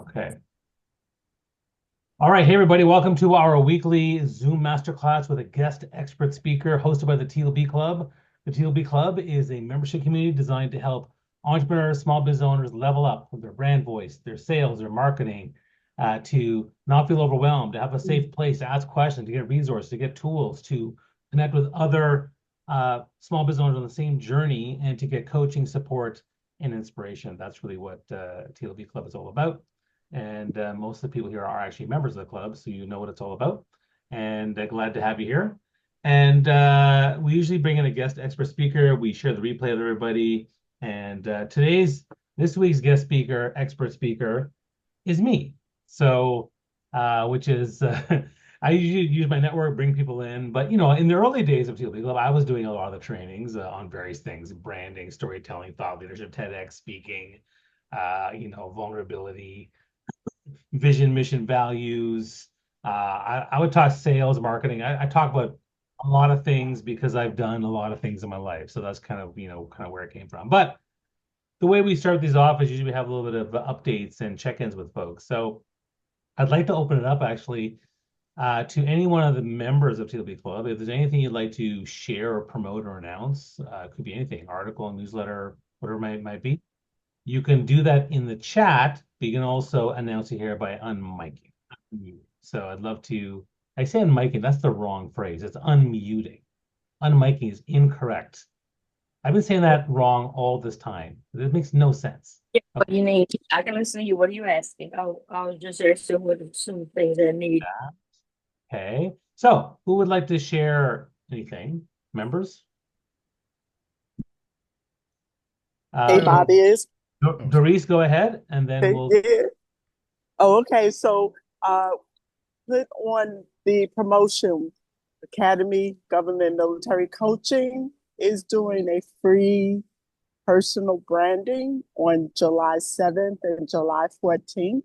Okay. All right. Hey, everybody. Welcome to our weekly Zoom masterclass with a guest expert speaker hosted by the TLB Club. The TLB Club is a membership community designed to help entrepreneurs, small business owners level up with their brand voice, their sales, their marketing, to not feel overwhelmed, to have a safe place to ask questions, to get resources, to get tools, to connect with other small business owners on the same journey, and to get coaching, support, and inspiration. That's really what TLB Club is all about. And most of the people here are actually members of the club, so you know what it's all about. And glad to have you here. And we usually bring in a guest expert speaker. We share the replay with everybody. And this week's guest speaker, expert speaker, is me. So, which is I usually use my network, bring people in. But in the early days of TLB Club, I was doing a lot of the trainings on various things: branding, storytelling, thought leadership, TEDx speaking, vulnerability, vision, mission, values. I would talk sales, marketing. I talk about a lot of things because I've done a lot of things in my life. So that's kind of where it came from. But the way we start these off is usually we have a little bit of updates and check-ins with folks. So I'd like to open it up actually to any one of the members of TLB Club. If there's anything you'd like to share or promote or announce, it could be anything, article, newsletter, whatever it might be. You can do that in the chat, but you can also announce it here by unmiking. So I'd love to, I say unmiking, that's the wrong phrase. It's unmuting. Unmiking is incorrect. I've been saying that wrong all this time. It makes no sense. Yeah, what you need? I can listen to you. What are you asking? I'll just answer with some things I need. Okay. So who would like to share anything? Members? Hey, Uh, Bobby is. Doris, go ahead, and then Hey, we'll. yeah. Oh, okay. So, click on the promotion. Academy Government Military Coaching is doing a free personal branding on July 7th and July 14th.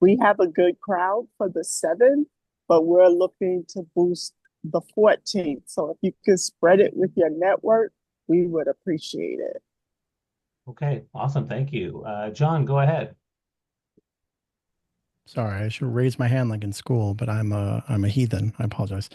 We have a good crowd for the 7th, but we're looking to boost the 14th. So if you could spread it with your network, we would appreciate it. Okay, awesome. Thank you. John, go ahead. Sorry, I should raise my hand like in school, but I'm a heathen. I apologize.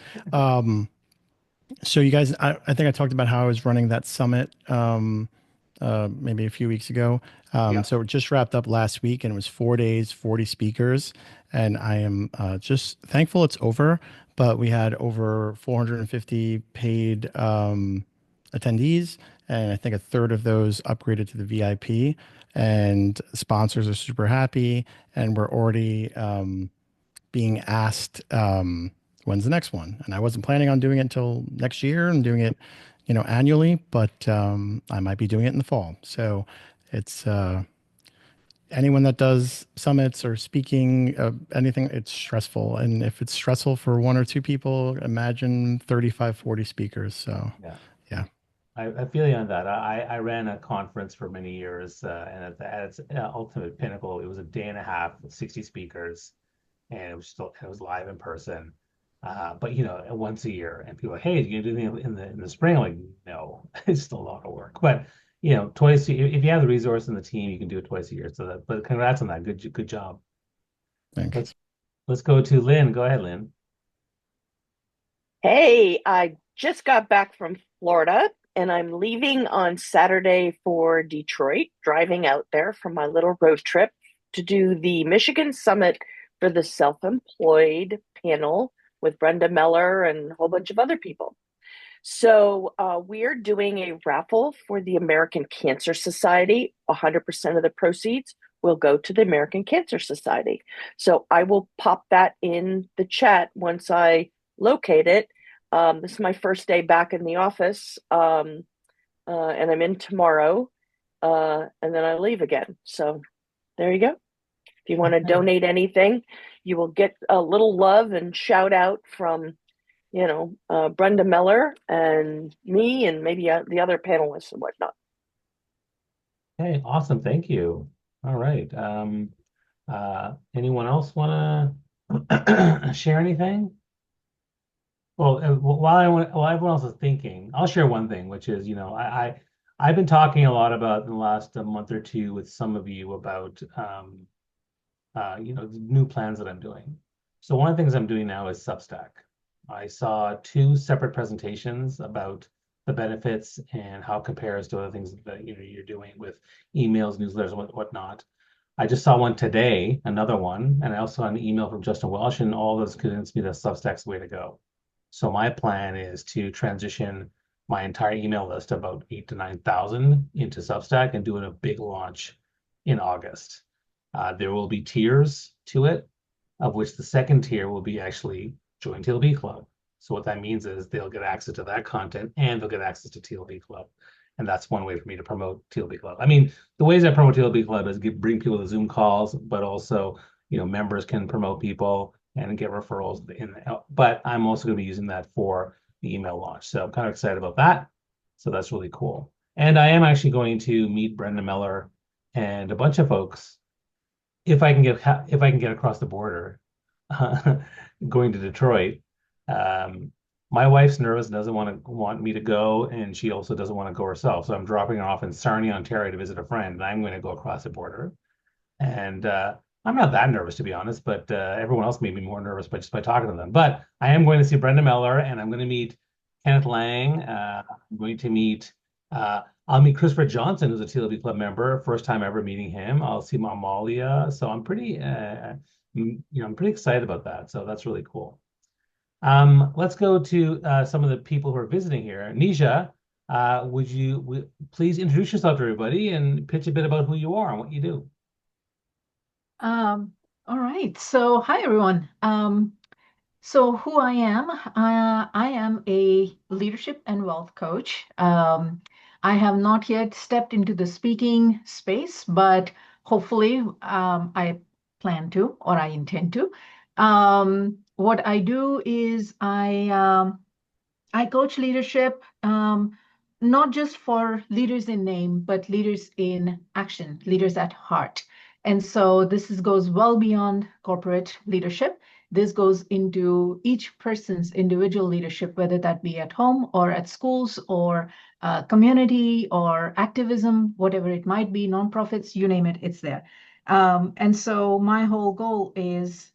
So you guys, I think I talked about how I was running that summit maybe a few weeks ago. Yeah. So it just wrapped up last week, and it was 4 days, 40 speakers, and I am just thankful it's over. But we had over 450 paid attendees, and I think a third of those upgraded to the VIP. And sponsors are super happy, and we're already being asked when's the next one. And I wasn't planning on doing it until next year and doing it, annually, but I might be doing it in the fall. So it's anyone that does summits or speaking, anything, it's stressful. And if it's stressful for one or two people, imagine 35, 40 speakers. So Yeah. yeah. I feel you on that. I ran a conference for many years, and at its ultimate pinnacle, it was a day and a half with 60 speakers, and it was live in person. But once a year, and people are like, hey, you gonna do anything in the spring? I'm like, no, it's still a lot of work. But twice if you have the resource and the team, you can do it twice a year. But congrats on that. Good job. Thanks. Let's go to Lynn. Go ahead, Lynn. Hey, I just got back from Florida and I'm leaving on Saturday for Detroit, driving out there for my little road trip to do the Michigan Summit for the Self-Employed panel with Brenda Meller and a whole bunch of other people. So we are doing a raffle for the American Cancer Society. 100% of the proceeds will go to the American Cancer Society. So I will pop that in the chat once I locate it. This is my first day back in the office, and I'm in tomorrow, and then I leave again. So there you go. If you want to donate anything, you will get a little love and shout out from Brenda Meller and me and maybe the other panelists and whatnot. Hey, awesome. Thank you. All right. Anyone else want to share anything? Well, while everyone else is thinking, I'll share one thing, which is, I've been talking a lot about in the last month or two with some of you about new plans that I'm doing. So one of the things I'm doing now is Substack. I saw two separate presentations about the benefits and how it compares to other things that you're doing with emails, newsletters, and whatnot. I just saw one today, another one, and I also saw an email from Justin Welsh, and all of this convinced me that Substack's the way to go. So my plan is to transition my entire email list, about 8 to 9,000, into Substack and doing a big launch in August. There will be tiers to it, of which the second tier will be actually join TLB Club. So what that means is they'll get access to that content and they'll get access to TLB Club. And that's one way for me to promote TLB Club. I mean, the ways I promote TLB Club is bring people to Zoom calls, but also, members can promote people and get referrals but I'm also going to be using that for the email launch. So I'm kind of excited about that. So that's really cool. And I am actually going to meet Brenda Miller and a bunch of folks if I can get across the border, going to Detroit. My wife's nervous, doesn't want me to go, and she also doesn't want to go herself. So I'm dropping her off in Sarnia, Ontario, to visit a friend, and I'm going to go across the border. And I'm not that nervous, to be honest, but everyone else made me more nervous just by talking to them. But I am going to see Brenda Miller, and I'm going to meet Kenneth Lang. I'm going to meet. I'll meet Christopher Johnson, who's a TLB Club member. First time ever meeting him. I'll see Amalia. So I'm pretty, I'm pretty excited about that. So that's really cool. Let's go to some of the people who are visiting here. Nisha, would you please introduce yourself to everybody and pitch a bit about who you are and what you do? All right. So hi, everyone. So who I am a leadership and wealth coach. I have not yet stepped into the speaking space, but hopefully I plan to, or I intend to. What I do is I coach leadership, not just for leaders in name, but leaders in action, leaders at heart. And so goes well beyond corporate leadership. This goes into each person's individual leadership, whether that be at home or at schools or community or activism, whatever it might be, nonprofits, you name it, it's there. And so my whole goal is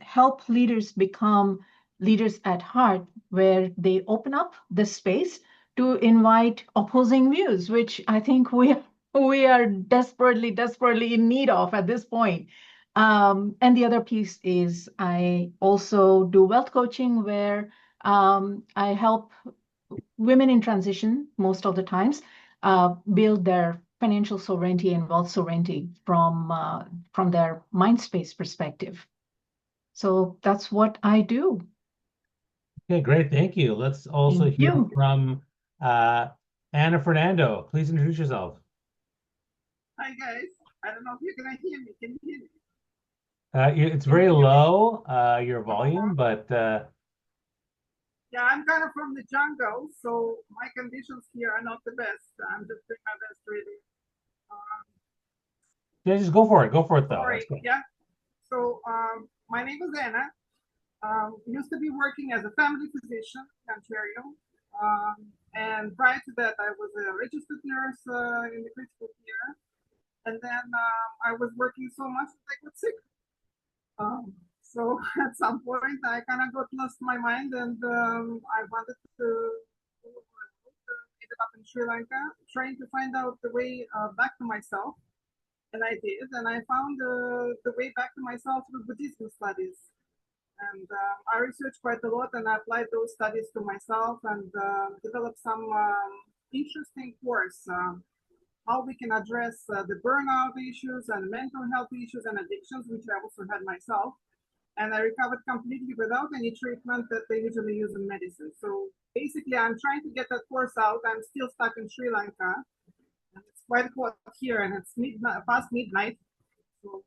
help leaders become leaders at heart, where they open up the space to invite opposing views, which I think we are desperately in need of at this point. And the other piece is I also do wealth coaching, where I help women in transition most of the times build their financial sovereignty and wealth sovereignty from their mind space perspective. So that's what I do. Okay, great. Thank you. Let's also hear from Anna Fernando. Please introduce yourself. Hi, guys. I don't know if you're going to hear me. Can you hear me? It's very low, your volume, but... Yeah, I'm kind of from the jungle, so my conditions here are not the best. I'm just doing my best, really. Yeah, just go for it. Go for it, though. Sorry, yeah. So my name is Anna. Used to be working as a family physician in Ontario. And prior to that, I was a registered nurse in the critical care. And then I was working so much that I got sick. So at some point, I kind of got lost my mind, and I wanted to ended up in Sri Lanka, trying to find out the way back to myself. And I did, and I found the way back to myself through Buddhism studies. And I researched quite a lot, and I applied those studies to myself and developed some interesting course, how we can address the burnout issues and mental health issues and addictions, which I also had myself. And I recovered completely without any treatment that they usually use in medicine. So basically, I'm trying to get that course out. I'm still stuck in Sri Lanka. And it's quite hot here, and it's past midnight. So,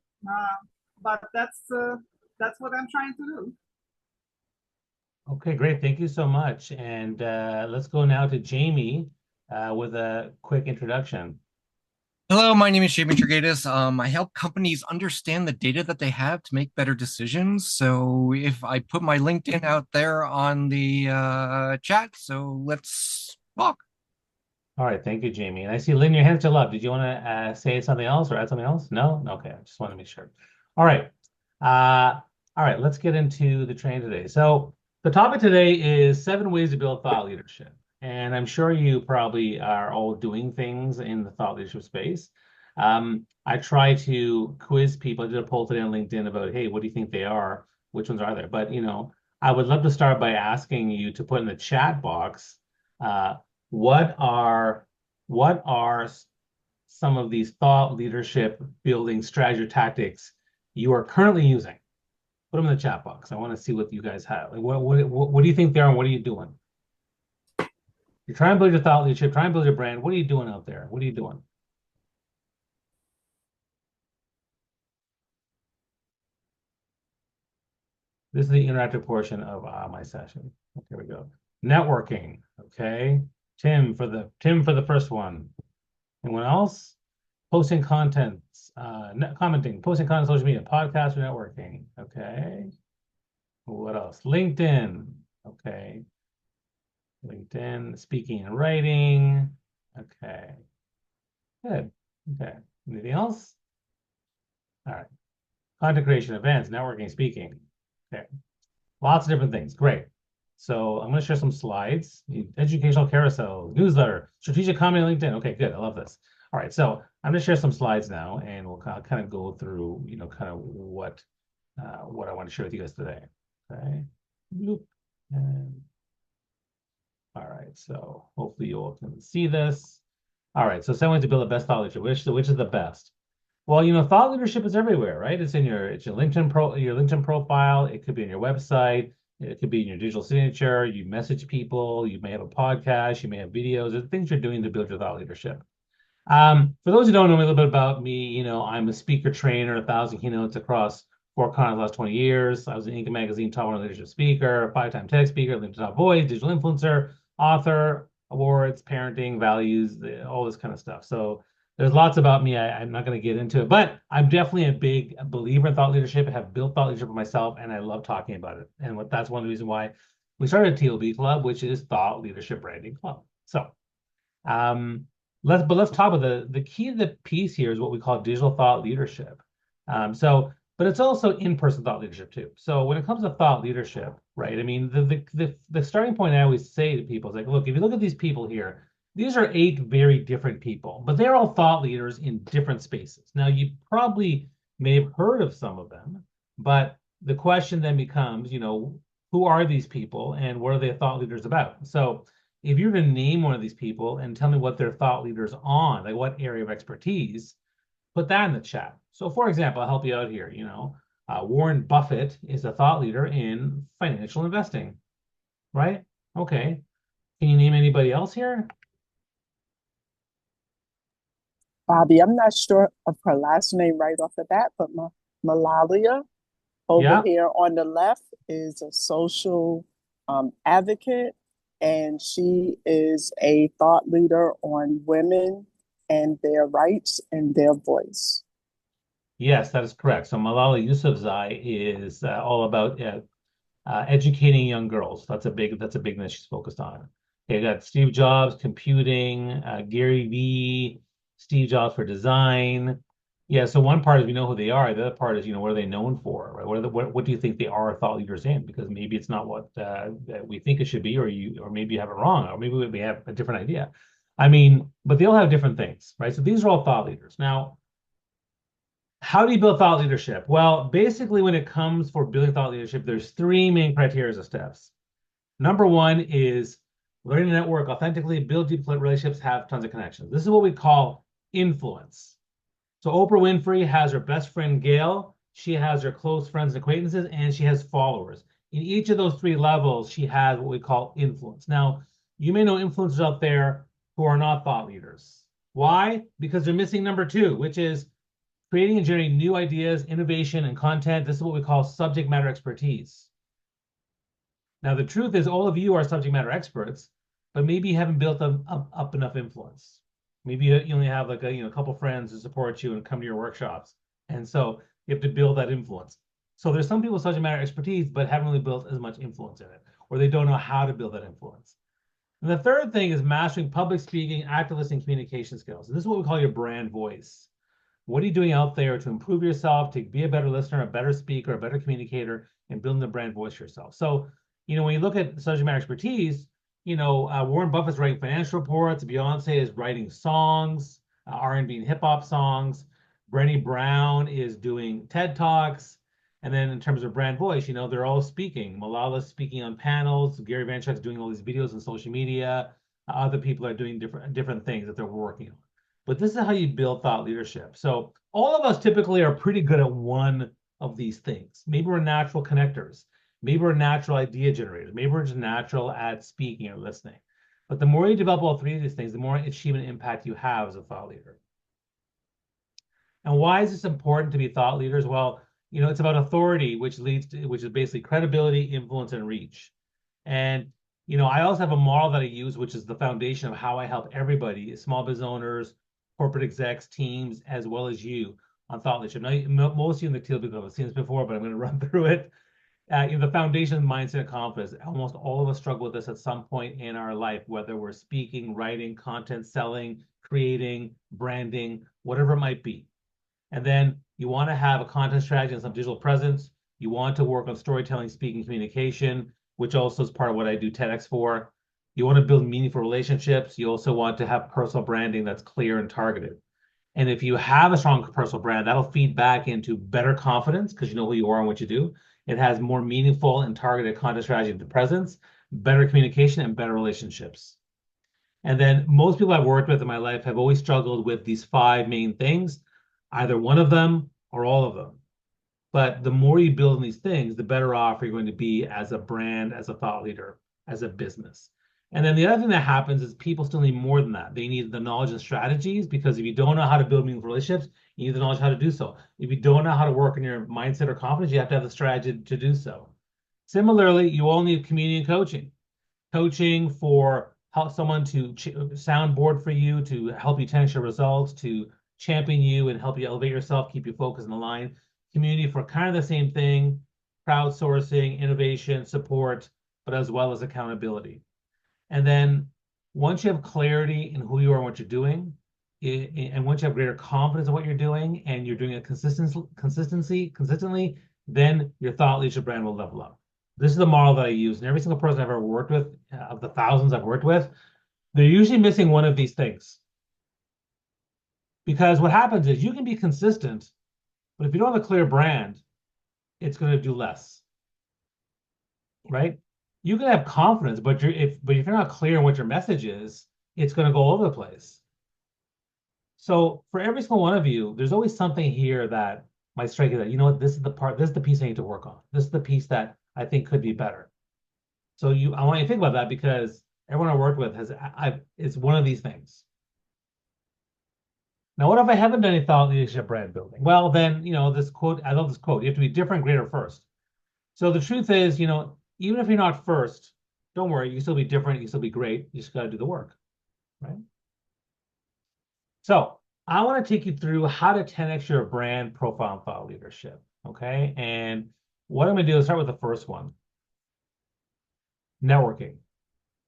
but that's what I'm trying to do. Okay, great. Thank you so much. And let's go now to Jamie with a quick introduction. Hello, my name is Jamie Trigadis. I help companies understand the data that they have to make better decisions. So if I put my LinkedIn out there on the chat, so let's talk. All right, thank you, Jamie. And I see Lynn, your hand's still up. Did you want to say something else or add something else? No? Okay, I just want to make sure. All right. All right, let's get into the training today. So the topic today is 7 ways to build thought leadership. And I'm sure you probably are all doing things in the thought leadership space. I try to quiz people. I did a poll today on LinkedIn about, hey, what do you think they are? Which ones are there? But, I would love to start by asking you to put in the chat box, what are some of these thought leadership building strategy or tactics you are currently using? Put them in the chat box. I want to see what you guys have. Like, what do you think they are, and what are you doing? You're trying to build your thought leadership, trying to build your brand. What are you doing out there? What are you doing? This is the interactive portion of my session. Here we go. Networking. Okay. Tim for the first one. Anyone else? Posting content, commenting, posting content, social media, podcast, or networking. Okay. What else? LinkedIn. Okay. LinkedIn, speaking and writing. Okay. Good. Okay. Anything else? All right. Content creation, events, networking, speaking. Okay. Lots of different things. Great. So I'm going to share some slides. Educational carousel, newsletter, strategic comment on LinkedIn. Okay, good. I love this. All right. So I'm going to share some slides now, and we'll kind of go through, kind of what I want to share with you guys today. Okay. Bloop. And all right. So hopefully you all can see this. All right. So 7 ways to build the best thought leadership. Which is the best? Well, thought leadership is everywhere, right? It's your LinkedIn profile. It could be in your website. It could be in your digital signature. You message people. You may have a podcast. You may have videos. There's things you're doing to build your thought leadership. For those who don't know me a little bit about me, I'm a speaker trainer, 1,000 keynotes across 4 continents the last 20 years. I was an Inc. magazine top 1 leadership speaker, 5-time TEDx speaker, LinkedIn top voice, digital influencer, author, awards, parenting, values, all this kind of stuff. So there's lots about me. I'm not going to get into it, but I'm definitely a big believer in thought leadership. I have built thought leadership for myself, and I love talking about it. And that's one of the reasons why we started a TLB club, which is Thought Leadership Branding Club. So let's talk about the key to the piece here is what we call digital thought leadership. But it's also in-person thought leadership too. So when it comes to thought leadership, right? I mean, the starting point I always say to people is like, look, if you look at these people here, these are 8 very different people, but they're all thought leaders in different spaces. Now, you probably may have heard of some of them, but the question then becomes, who are these people and what are they thought leaders about? So if you're to name one of these people and tell me what they're thought leaders on, like what area of expertise, put that in the chat. So for example, I'll help you out here. Warren Buffett is a thought leader in financial investing, right? Okay. Can you name anybody else here? Bobby, I'm not sure of her last name right off the bat, but Malalia over here on the left is a social advocate, and she is a thought leader on women and their rights and their voice. Yes, that is correct. So Malala Yousafzai is all about educating young girls. That's a big niche she's focused on. Okay, you got Steve Jobs, computing, Gary Vee, Steve Jobs for design. Yeah, so one part is we know who they are. The other part is, what are they known for, right? What do you think they are thought leaders in? Because maybe it's not what we think it should be, or maybe you have it wrong, or maybe we have a different idea. I mean, but they all have different things, right? So these are all thought leaders. Now, how do you build thought leadership? Well, basically, when it comes for building thought leadership, there's 3 main criteria or steps. Number 1 is learning to network authentically, build deep relationships, have tons of connections. This is what we call influence. So Oprah Winfrey has her best friend, Gail. She has her close friends and acquaintances, and she has followers. In each of those 3 levels, she has what we call influence. Now, you may know influencers out there who are not thought leaders. Why? Because they're missing number 2, which is creating and generating new ideas, innovation, and content. This is what we call subject matter expertise. Now, the truth is all of you are subject matter experts, but maybe you haven't built up enough influence. Maybe you only have like a couple friends who support you and come to your workshops. And so you have to build that influence. So there's some people with subject matter expertise, but haven't really built as much influence in it, or they don't know how to build that influence. And the third thing is mastering public speaking, active listening, communication skills. And this is what we call your brand voice. What are you doing out there to improve yourself, to be a better listener, a better speaker, a better communicator, and building the brand voice yourself? So, when you look at subject matter expertise, Warren Buffett's writing financial reports, Beyonce is writing songs, R&B and hip hop songs. Brené Brown is doing TED Talks. And then in terms of brand voice, they're all speaking. Malala's speaking on panels. Gary Vaynerchuk's doing all these videos on social media. Other people are doing different things that they're working on. But this is how you build thought leadership. So all of us typically are pretty good at one of these things. Maybe we're natural connectors. Maybe we're natural idea generators. Maybe we're just natural at speaking or listening. But the more you develop all three of these things, the more achievement impact you have as a thought leader. And why is this important to be thought leaders? Well, it's about authority, which is basically credibility, influence, and reach. And, I also have a model that I use, which is the foundation of how I help everybody, small business owners, corporate execs, teams, as well as you on thought leadership. Now, most of you in the TLB club have seen this before, but I'm going to run through it. The foundation of mindset and confidence. Almost all of us struggle with this at some point in our life, whether we're speaking, writing, content, selling, creating, branding, whatever it might be. And then you want to have a content strategy and some digital presence. You want to work on storytelling, speaking, communication, which also is part of what I do TEDx for. You want to build meaningful relationships. You also want to have personal branding that's clear and targeted. And if you have a strong personal brand, that'll feed back into better confidence because you know who you are and what you do. It has more meaningful and targeted content strategy and presence, better communication, and better relationships. And then most people I've worked with in my life have always struggled with these 5 main things, either one of them or all of them. But the more you build on these things, the better off you're going to be as a brand, as a thought leader, as a business. And then the other thing that happens is people still need more than that. They need the knowledge and strategies, because if you don't know how to build meaningful relationships, you need the knowledge how to do so. If you don't know how to work on your mindset or confidence, you have to have the strategy to do so. Similarly, you all need community and coaching. Coaching for help someone to soundboard for you, to help you 10x your results, to champion you and help you elevate yourself, keep you focused in the line. Community for kind of the same thing, crowdsourcing, innovation, support, but as well as accountability. And then once you have clarity in who you are and what you're doing, and once you have greater confidence in what you're doing and you're doing it consistently, then your thought leadership brand will level up. This is the model that I use, and every single person I've ever worked with, of the thousands I've worked with, they're usually missing one of these things. Because what happens is you can be consistent, but if you don't have a clear brand, it's going to do less, right? You can have confidence, but if you're not clear on what your message is, it's going to go all over the place. So for every single one of you, there's always something here that might strike you that, you know what, this is the piece I need to work on. This is the piece that I think could be better. So I want you to think about that, because everyone I worked with it's one of these things. Now, what if I haven't done any thought leadership brand building? Well, then, this quote, I love this quote, you have to be different, greater, first. So the truth is, even if you're not first, don't worry, you can still be different, you can still be great, you just got to do the work, right? So I want to take you through how to 10x your brand profile and thought leadership, okay? And what I'm going to do is start with the first one, networking.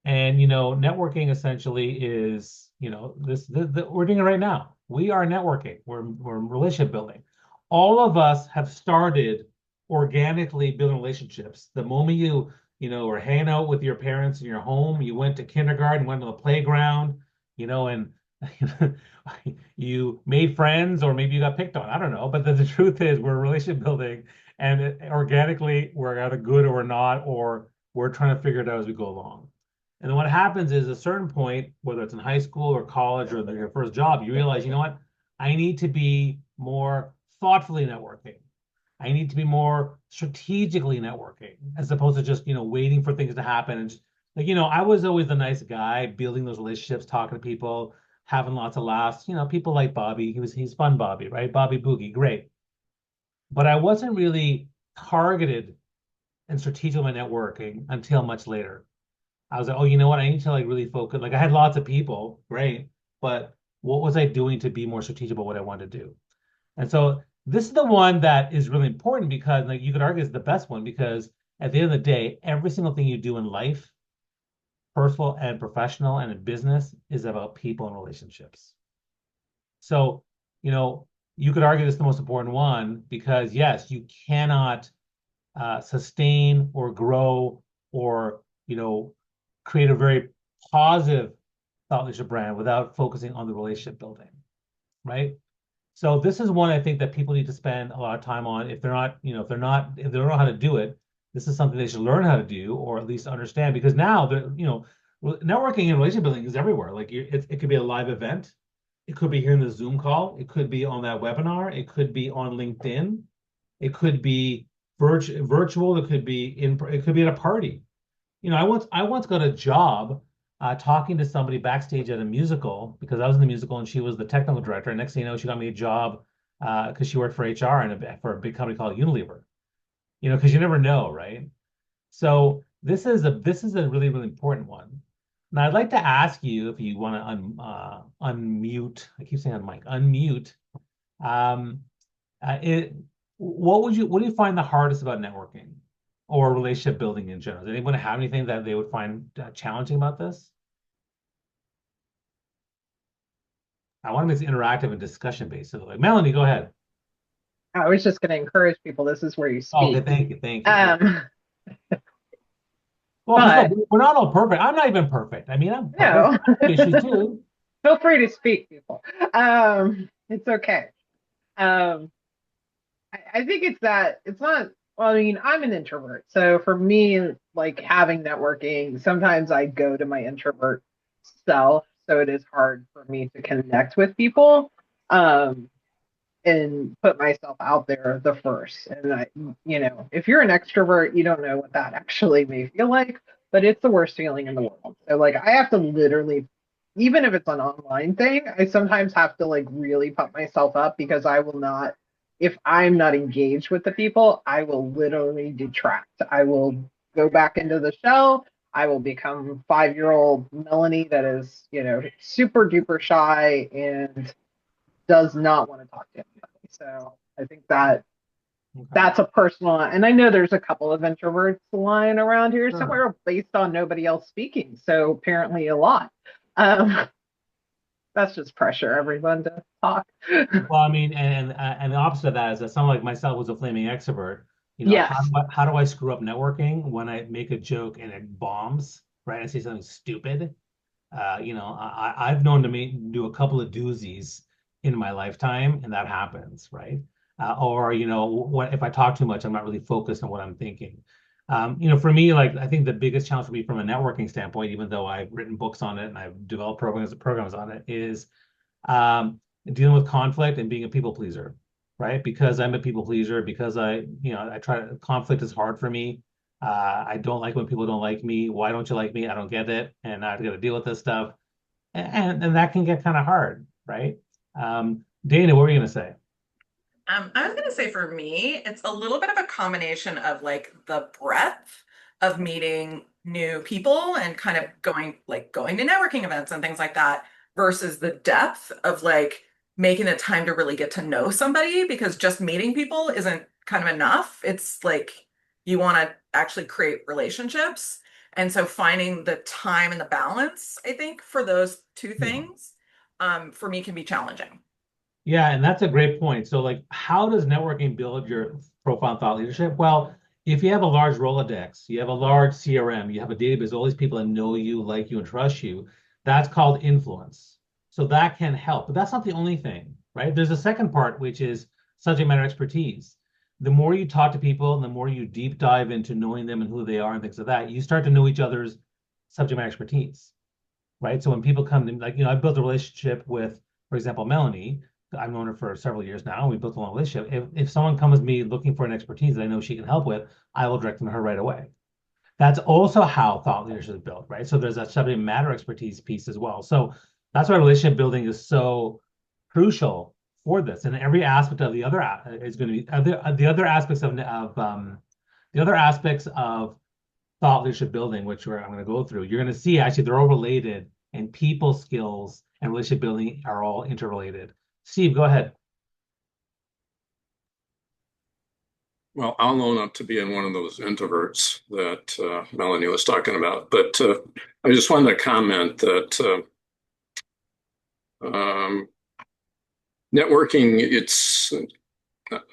And, networking essentially is, we're doing it right now. We are networking. We're relationship building. All of us have started organically building relationships. The moment you were hanging out with your parents in your home, you went to kindergarten, went to the playground, and you made friends, or maybe you got picked on. I don't know. But the truth is, we're relationship building, and organically, we're either good or we're not, or we're trying to figure it out as we go along. And then what happens is, at a certain point, whether it's in high school or college or your first job, you realize, you know what? I need to be more thoughtfully networking. I need to be more strategically networking, as opposed to just, waiting for things to happen. And just, I was always the nice guy, building those relationships, talking to people, having lots of laughs. People like Bobby. He's fun, Bobby, right? Bobby Boogie, great. But I wasn't really targeted and strategic in my networking until much later. I was like, oh, you know what? I need to really focus. I had lots of people, great, but what was I doing to be more strategic about what I wanted to do? And so this is the one that is really important, because you could argue it's the best one, because at the end of the day, every single thing you do in life, personal and professional and in business, is about people and relationships. So, you could argue this is the most important one because yes, you cannot sustain or grow or, create a very positive thought leadership brand without focusing on the relationship building, right? So this is one I think that people need to spend a lot of time on. If they're not, if they don't know how to do it, this is something they should learn how to do, or at least understand, because now networking and relationship building is everywhere. Like it could be a live event, it could be here in the Zoom call, it could be on that webinar, it could be on LinkedIn, it could be virtual, it could be at a party. I once got a job talking to somebody backstage at a musical because I was in the musical and she was the technical director. And next thing you know, she got me a job because she worked for HR for a big company called Unilever. Because you never know, right? So this is a really, really important one. Now I'd like to ask you if you want to unmute. I keep saying on mic, unmute. Um, what do you find the hardest about networking or relationship building in general? Does anyone have anything that they would find challenging about this? I want to make this interactive and discussion based. So, like, Melanie, go ahead. I was just going to encourage people. This is where you Oh, okay, speak. thank you. Well, But look, we're not all perfect. I'm not even perfect. I mean, I'm no, issues too. feel free to speak, people. It's okay. I think it's that it's not. Well, I mean, I'm an introvert, so for me, like having networking, sometimes I go to my introvert self, so it is hard for me to connect with people. And put myself out there the first. And if you're an extrovert, you don't know what that actually may feel like, but it's the worst feeling in the world. So like I have to literally, even if it's an online thing, I sometimes have to like really pump myself up because I will not, if I'm not engaged with the people, I will literally detract. I will go back into the shell. I will become 5-year-old Melanie that is, super duper shy and does not want to talk to anybody. So I think that's a personal, and I know there's a couple of introverts lying around here somewhere based on nobody else speaking. So apparently a lot. That's just pressure everyone to talk. Well, I mean, and the opposite of that is that someone like myself was a flaming extrovert. Yes. How do I screw up networking when I make a joke and it bombs, right? I say something stupid. I've known to do a couple of doozies in my lifetime, and that happens, right? Or what if I talk too much, I'm not really focused on what I'm thinking. For me, like I think the biggest challenge for me from a networking standpoint, even though I've written books on it and I've developed programs on it, is dealing with conflict and being a people pleaser, right? Because I'm a people pleaser, because conflict is hard for me. I don't like when people don't like me. Why don't you like me? I don't get it. And I got to deal with this stuff. And that can get kind of hard, right? Dana, what were you going to say? I was going to say for me, it's a little bit of a combination of like the breadth of meeting new people and kind of going to networking events and things like that versus the depth of like making the time to really get to know somebody, because just meeting people isn't kind of enough. It's like you want to actually create relationships. And so finding the time and the balance, I think, for those two things, for me can be challenging. Yeah, and that's a great point. So, like, how does networking build your profile thought leadership? Well, if you have a large Rolodex, you have a large CRM, you have a database, all these people that know you, like you, and trust you, that's called influence. So that can help, but that's not the only thing, right? There's a second part, which is subject matter expertise. The more you talk to people, and the more you deep dive into knowing them and who they are and things like that, you start to know each other's subject matter expertise, right? So when people come to me, like, I built a relationship with, for example, Melanie. I've known her for several years now, and we built a long relationship. If someone comes to me looking for an expertise that I know she can help with, I will direct them to her right away. That's also how thought leadership is built, right? So there's that subject matter expertise piece as well. So that's why relationship building is so crucial for this. And every aspect of the other is going to be the other aspects of the other aspects of thought leadership building, which I'm going to go through. You're going to see actually they're all related, and people skills and relationship building are all interrelated. Steve, go ahead. Well, I'll own up to being one of those introverts that Melanie was talking about. But I just wanted to comment that Networking,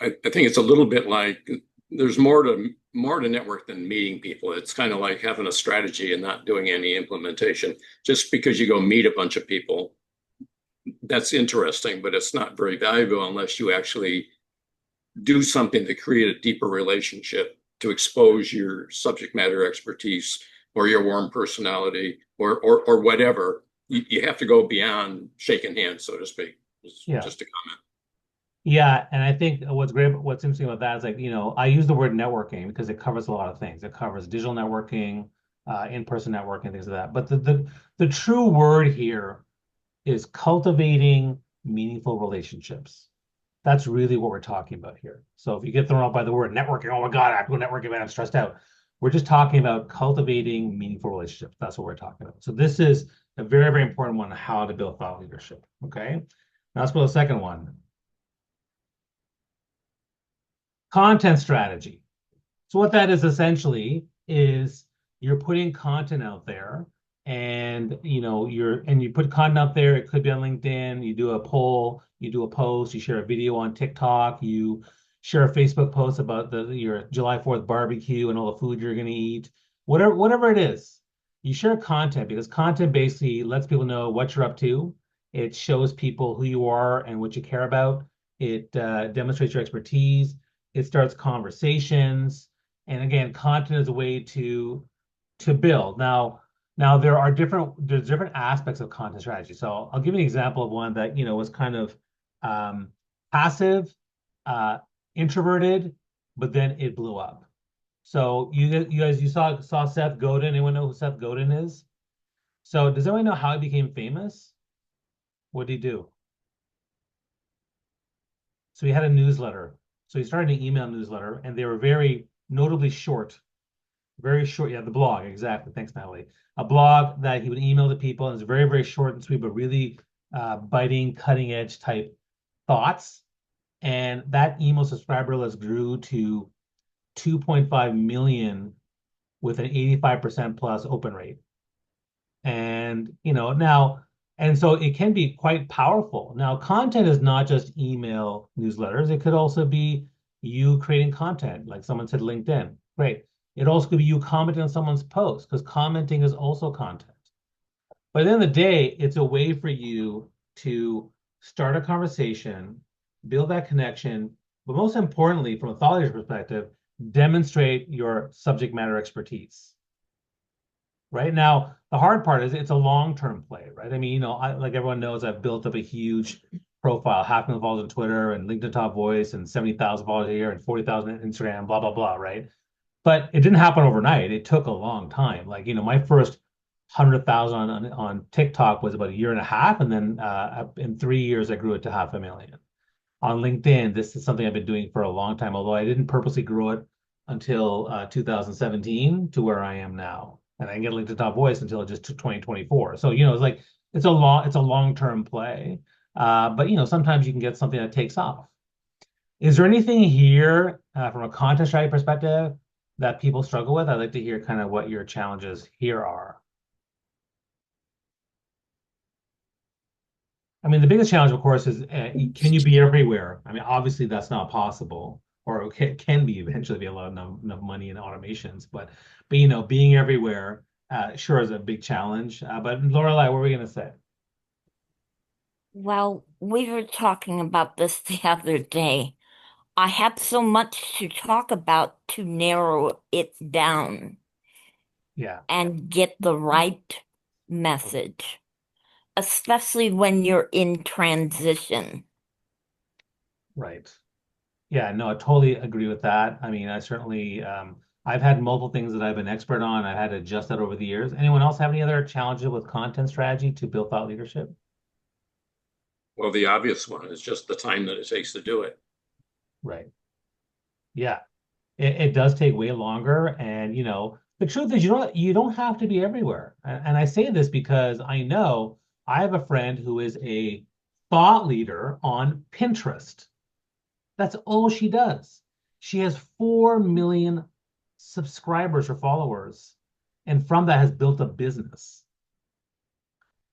I think it's a little bit like there's more to network than meeting people. It's kind of like having a strategy and not doing any implementation. Just because you go meet a bunch of people, that's interesting, but it's not very valuable unless you actually do something to create a deeper relationship, to expose your subject matter expertise or your warm personality or whatever. You have to go beyond shaking hands, so to speak. Yeah. Just a comment. Yeah, and I think what's interesting about that is like, I use the word networking because it covers a lot of things. It covers digital networking, in-person networking, things like that. But the true word here is cultivating meaningful relationships. That's really what we're talking about here. So if you get thrown off by the word networking, oh my God, I have to go networking, man, I'm stressed out. We're just talking about cultivating meaningful relationships. That's what we're talking about. So this is a very, very important one on how to build thought leadership. Okay. Now let's go to the second one. Content strategy. So what that is essentially is you're putting content out there, and you put content out there. It could be on LinkedIn. You do a poll, you do a post, you share a video on TikTok, you share a Facebook post about your July 4th barbecue and all the food you're going to eat. Whatever it is, you share content because content basically lets people know what you're up to. It shows people who you are and what you care about. It demonstrates your expertise. It starts conversations. And again, content is a way to build. Now there's different aspects of content strategy. So I'll give you an example of one that was kind of passive, introverted, but then it blew up. So you saw Seth Godin. Anyone know who Seth Godin is? So does anyone know how he became famous? What did he do? So he had a newsletter. So he started an email newsletter, and they were very notably short. Very short. Yeah, the blog. Exactly. Thanks, Natalie. A blog that he would email to people, and it's very, very short and sweet, but really biting, cutting edge type thoughts. And that email subscriber list grew to 2.5 million with an 85% plus open rate. And, and so it can be quite powerful. Now, content is not just email newsletters. It could also be you creating content, like someone said, LinkedIn. Great. It also could be you commenting on someone's post, because commenting is also content. But at the end of the day, it's a way for you to start a conversation, build that connection, but most importantly, from a thought leadership perspective, demonstrate your subject matter expertise. Right now, the hard part is it's a long-term play, right? I mean, like everyone knows, I've built up a huge profile, 500,000 followers on Twitter and LinkedIn Top Voice and 70,000 followers a year and 40,000 on Instagram, blah, blah, blah, right? But it didn't happen overnight. It took a long time. Like, my first 100,000 on TikTok was about a year and a half. And then in 3 years, I grew it to 500,000. On LinkedIn, this is something I've been doing for a long time, although I didn't purposely grow it until 2017 to where I am now. And I didn't get LinkedIn Top Voice until just 2024. So, it's like, it's a long-term play. But, sometimes you can get something that takes off. Is there anything here from a content strategy perspective that people struggle with? I'd like to hear kind of what your challenges here are. I mean, the biggest challenge, of course, is can you be everywhere? I mean, obviously that's not possible, or it can be eventually be a lot of enough money in automations, but being everywhere sure is a big challenge. But Lorelai, what were we going to say? Well, we were talking about this the other day. I have so much to talk about to narrow it down Yeah. and get the right message, especially when you're in transition. Right. Yeah, no, I totally agree with that. I mean, I certainly, I've had multiple things that I've been expert on. I've had to adjust that over the years. Anyone else have any other challenges with content strategy to build thought leadership? Well, the obvious one is just the time that it takes to do it. Right. Yeah. It does take way longer. And, the truth is you don't have to be everywhere. And I say this because I know I have a friend who is a thought leader on Pinterest. That's all she does. She has 4 million subscribers or followers, and from that has built a business,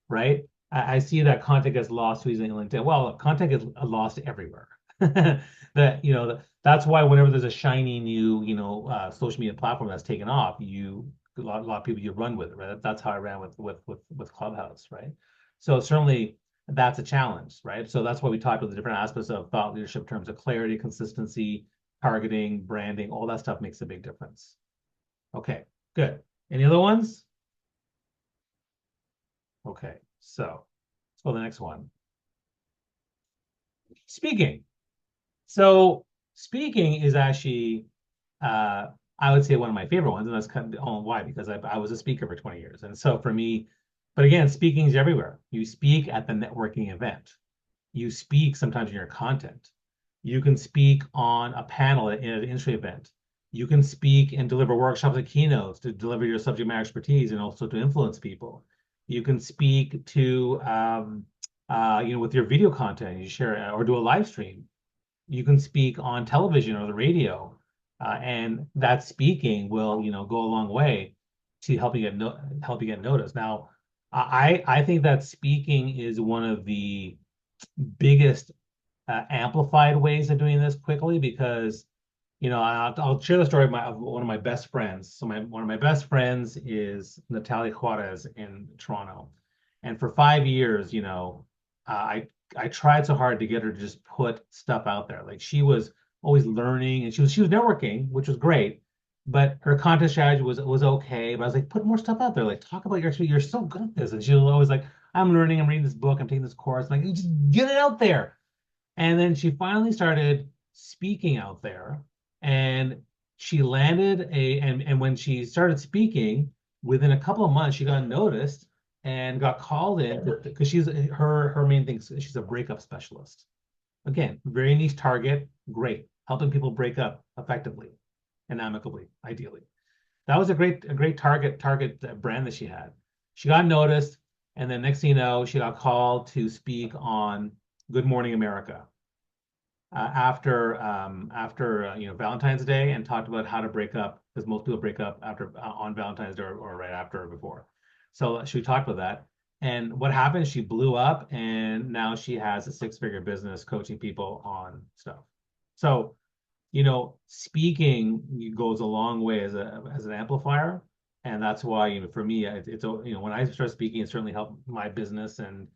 right? I see that content gets lost using LinkedIn. Well, content gets lost everywhere. That, that's why whenever there's a shiny new, social media platform that's taken off, a lot of people, you run with it, right? That's how I ran with Clubhouse, right? So certainly that's a challenge, right? So that's why we talked about the different aspects of thought leadership in terms of clarity, consistency, targeting, branding, all that stuff makes a big difference. Okay, good. Any other ones? Okay, so let's go to the next one. Speaking. So speaking is actually, I would say, one of my favorite ones, and that's kind of why, because I was a speaker for 20 years. And so for me, but again, speaking is everywhere. You speak at the networking event. You speak sometimes in your content. You can speak on a panel in an industry event. You can speak and deliver workshops and keynotes to deliver your subject matter expertise and also to influence people. You can speak to, with your video content, you share or do a live stream. You can speak on television or the radio, and that speaking will, go a long way to help you get noticed. Now, I think that speaking is one of the biggest amplified ways of doing this quickly because, I'll share the story of one of my best friends. So one of my best friends is Natalia Juarez in Toronto, and for 5 years, I tried so hard to get her to just put stuff out there. Like she was always learning and she was networking, which was great, but her content strategy was okay. But I was like, put more stuff out there. Like talk about your experience. You're so good at this. And she was always like, I'm learning, I'm reading this book, I'm taking this course. Like, just get it out there. And then she finally started speaking out there, and she landed and when she started speaking, within a couple of months, she got noticed and got called in because her main thing is she's a breakup specialist. Again, very niche target, great, helping people break up effectively and amicably, ideally. That was a great target brand that she had. She got noticed, and then next thing you know, she got called to speak on Good Morning America after Valentine's Day, and talked about how to break up because most people break up after on Valentine's Day or right after or before. So she talked about that. And what happened? She blew up, and now she has a six-figure business coaching people on stuff. So, speaking goes a long way as an amplifier, and that's why for me, it's when I start speaking, it certainly helped my business, and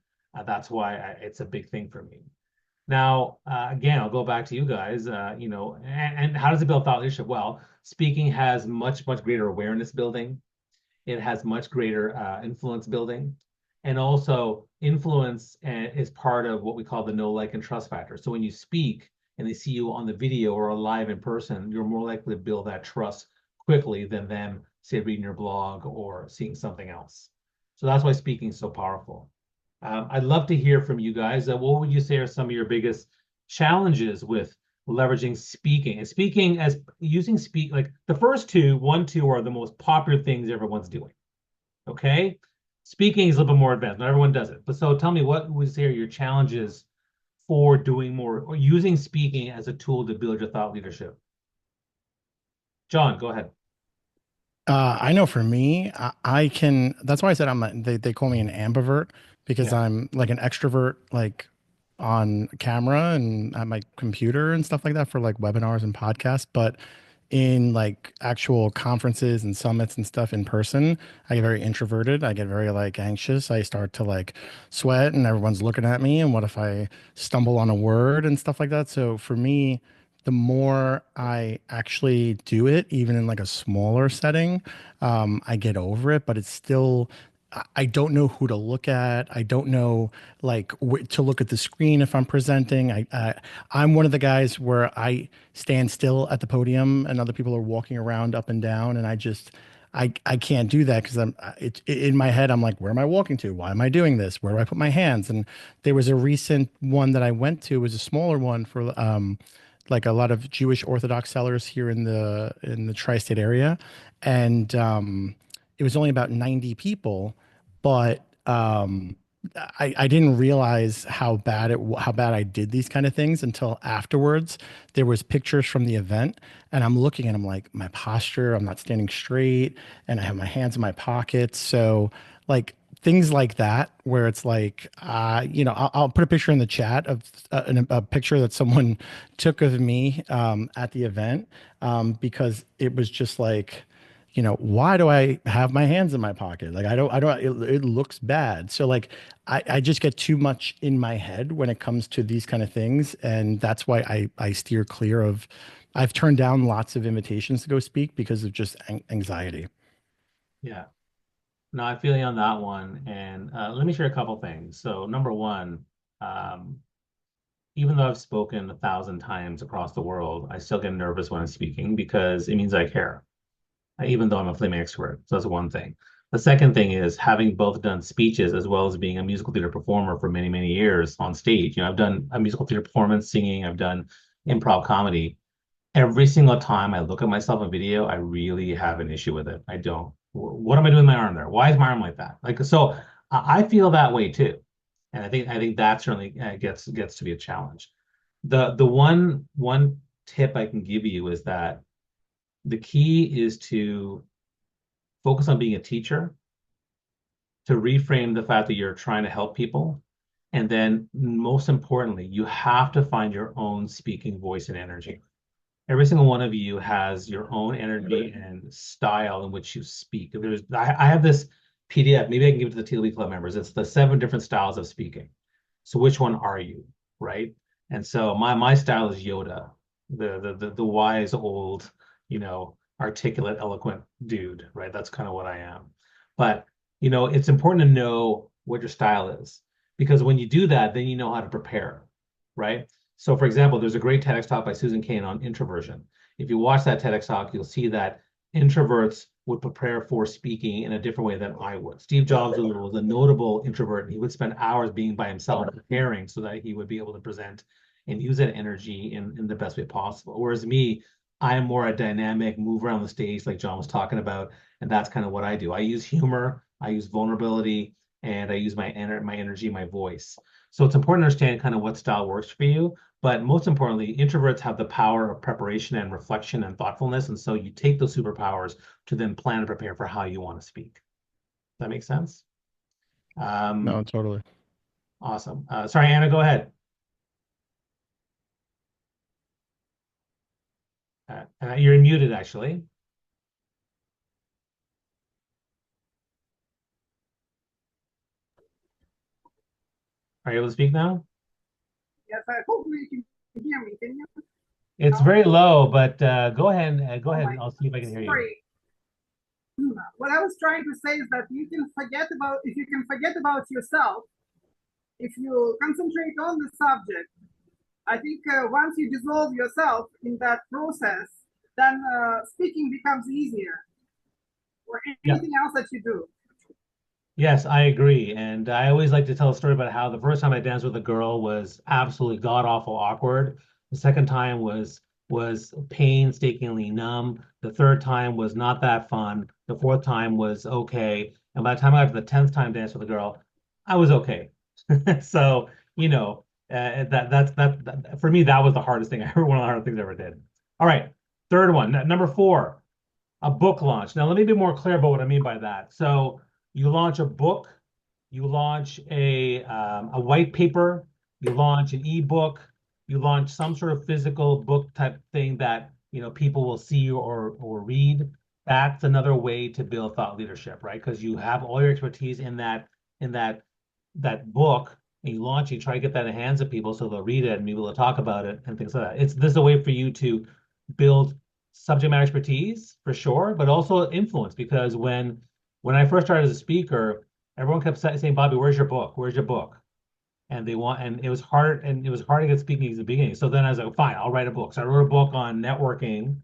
that's why it's a big thing for me. Now, again, I'll go back to you guys. And how does it build thought leadership? Well, speaking has much greater awareness building. It has much greater influence building. And also influence is part of what we call the know, like, and trust factor. So when you speak and they see you on the video or live in person, you're more likely to build that trust quickly than them, say, reading your blog or seeing something else. So that's why speaking is so powerful. I'd love to hear from you guys. What would you say are some of your biggest challenges with leveraging speaking and speaking as using speak? Like the first two are the most popular things everyone's doing. Okay. Speaking is a little bit more advanced. Not everyone does it. But so tell me, what would you say are your challenges for doing more or using speaking as a tool to build your thought leadership? John, go ahead. I know for me, I can, that's why I said they call me an ambivert because I'm like an extrovert, like on camera and at my computer and stuff like that for like webinars and podcasts. But in like actual conferences and summits and stuff in person, I get very introverted. I get very like anxious. I start to like sweat and everyone's looking at me. And what if I stumble on a word and stuff like that? So for me, the more I actually do it, even in like a smaller setting, I get over it, but it's still, I don't know who to look at. I don't know like to look at the screen if I'm presenting. I'm one of the guys where I stand still at the podium and other people are walking around up and down, and I can't do that because in my head I'm like, where am I walking to? Why am I doing this? Where do I put my hands? And there was a recent one that I went to, it was a smaller one for like a lot of Jewish Orthodox sellers here in the tri-state area, and it was only about 90 people, but I didn't realize how bad I did these kind of things until afterwards. There was pictures from the event, and I'm looking and I'm like, my posture, I'm not standing straight, and I have my hands in my pockets. So like things like that, where it's like, I'll put a picture in the chat of a picture that someone took of me at the event, because it was just like, why do I have my hands in my pocket? Like, it looks bad. So like, I just get too much in my head when it comes to these kind of things. And that's why I steer clear of, I've turned down lots of invitations to go speak because of just anxiety. Yeah. No, I feel you on that one. And let me share a couple things. So number one, um, even though I've spoken 1,000 times across the world, I still get nervous when I'm speaking because it means I care, even though I'm a flaming extrovert. So that's one thing. The second thing is having both done speeches as well as being a musical theater performer for many, many years on stage. I've done a musical theater performance, singing, I've done improv comedy. Every single time I look at myself in video, I really have an issue with it. I don't. What am I doing with my arm there? Why is my arm like that? Like, so I feel that way too. And I think that certainly gets to be a challenge. The one tip I can give you is that the key is to focus on being a teacher, to reframe the fact that you're trying to help people. And then most importantly, you have to find your own speaking voice and energy. Every single one of you has your own energy and style in which you speak. I have this PDF, maybe I can give it to the TLB Club members. It's the 7 different styles of speaking. So which one are you, right? And so my style is Yoda, the wise old, articulate, eloquent dude, right? That's kind of what I am. But it's important to know what your style is, because when you do that, then you know how to prepare, right? So for example, there's a great TEDx talk by Susan Cain on introversion. If you watch that TEDx talk, you'll see that introverts would prepare for speaking in a different way than I would. Steve Jobs was a notable introvert, and he would spend hours being by himself preparing so that he would be able to present and use that energy in the best way possible. Whereas me, I am more a dynamic, move around the stage like John was talking about, and that's kind of what I do. I use humor, I use vulnerability, and I use my energy, my voice. So it's important to understand kind of what style works for you. But most importantly, introverts have the power of preparation and reflection and thoughtfulness. And so you take those superpowers to then plan and prepare for how you want to speak. Does that make sense? No, totally. Awesome. Sorry, Anna, go ahead. You're muted, actually. Are you able to speak now? Yes, I hope you can hear me. Can you? It's very low, but go ahead. Go ahead. my- I'll see if I can hear you. Sorry. What I was trying to say is that if you can forget about yourself, if you concentrate on the subject, I think once you dissolve yourself in that process, then speaking becomes easier, or anything else that you do. Yes, I agree. And I always like to tell a story about how the first time I danced with a girl was absolutely god-awful awkward. The second time was painstakingly numb. The third time was not that fun. The fourth time was okay. And by the time I got to the 10th time dance with a girl, I was okay. So, that for me, that was the hardest thing. One of the hardest things I ever did. All right. Third one, number 4, a book launch. Now, let me be more clear about what I mean by that. So you launch a book, you launch a white paper, you launch an ebook, you launch some sort of physical book type thing that people will see or read. That's another way to build thought leadership, right? Because you have all your expertise in that book, and you launch, you try to get that in the hands of people so they'll read it and be able to talk about it and things like that. This is a way for you to build subject matter expertise for sure, but also influence, because when I first started as a speaker, everyone kept saying, Bobby, where's your book? Where's your book? And it was hard to get speaking at the beginning. So then I was like, fine, I'll write a book. So I wrote a book on networking.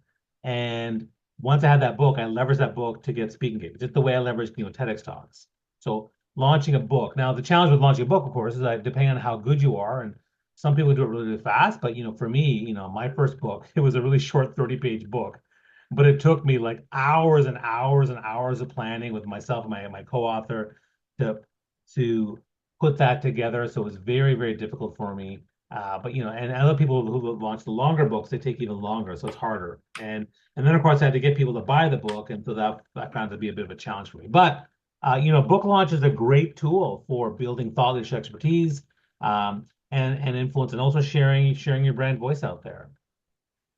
And once I had that book, I leveraged that book to get speaking gigs, just the way I leveraged, TEDx talks. So launching a book. Now, the challenge with launching a book, of course, is that depending on how good you are, and some people do it really, really fast, but for me, my first book, it was a really short 30-page book. But it took me like hours and hours and hours of planning with myself and my co-author to put that together. So it was very, very difficult for me. But and other people who launch the longer books, they take even longer, so it's harder. And then of course I had to get people to buy the book, and so that found to be a bit of a challenge for me. But Book launch is a great tool for building thought leadership expertise, and influence, and also sharing your brand voice out there.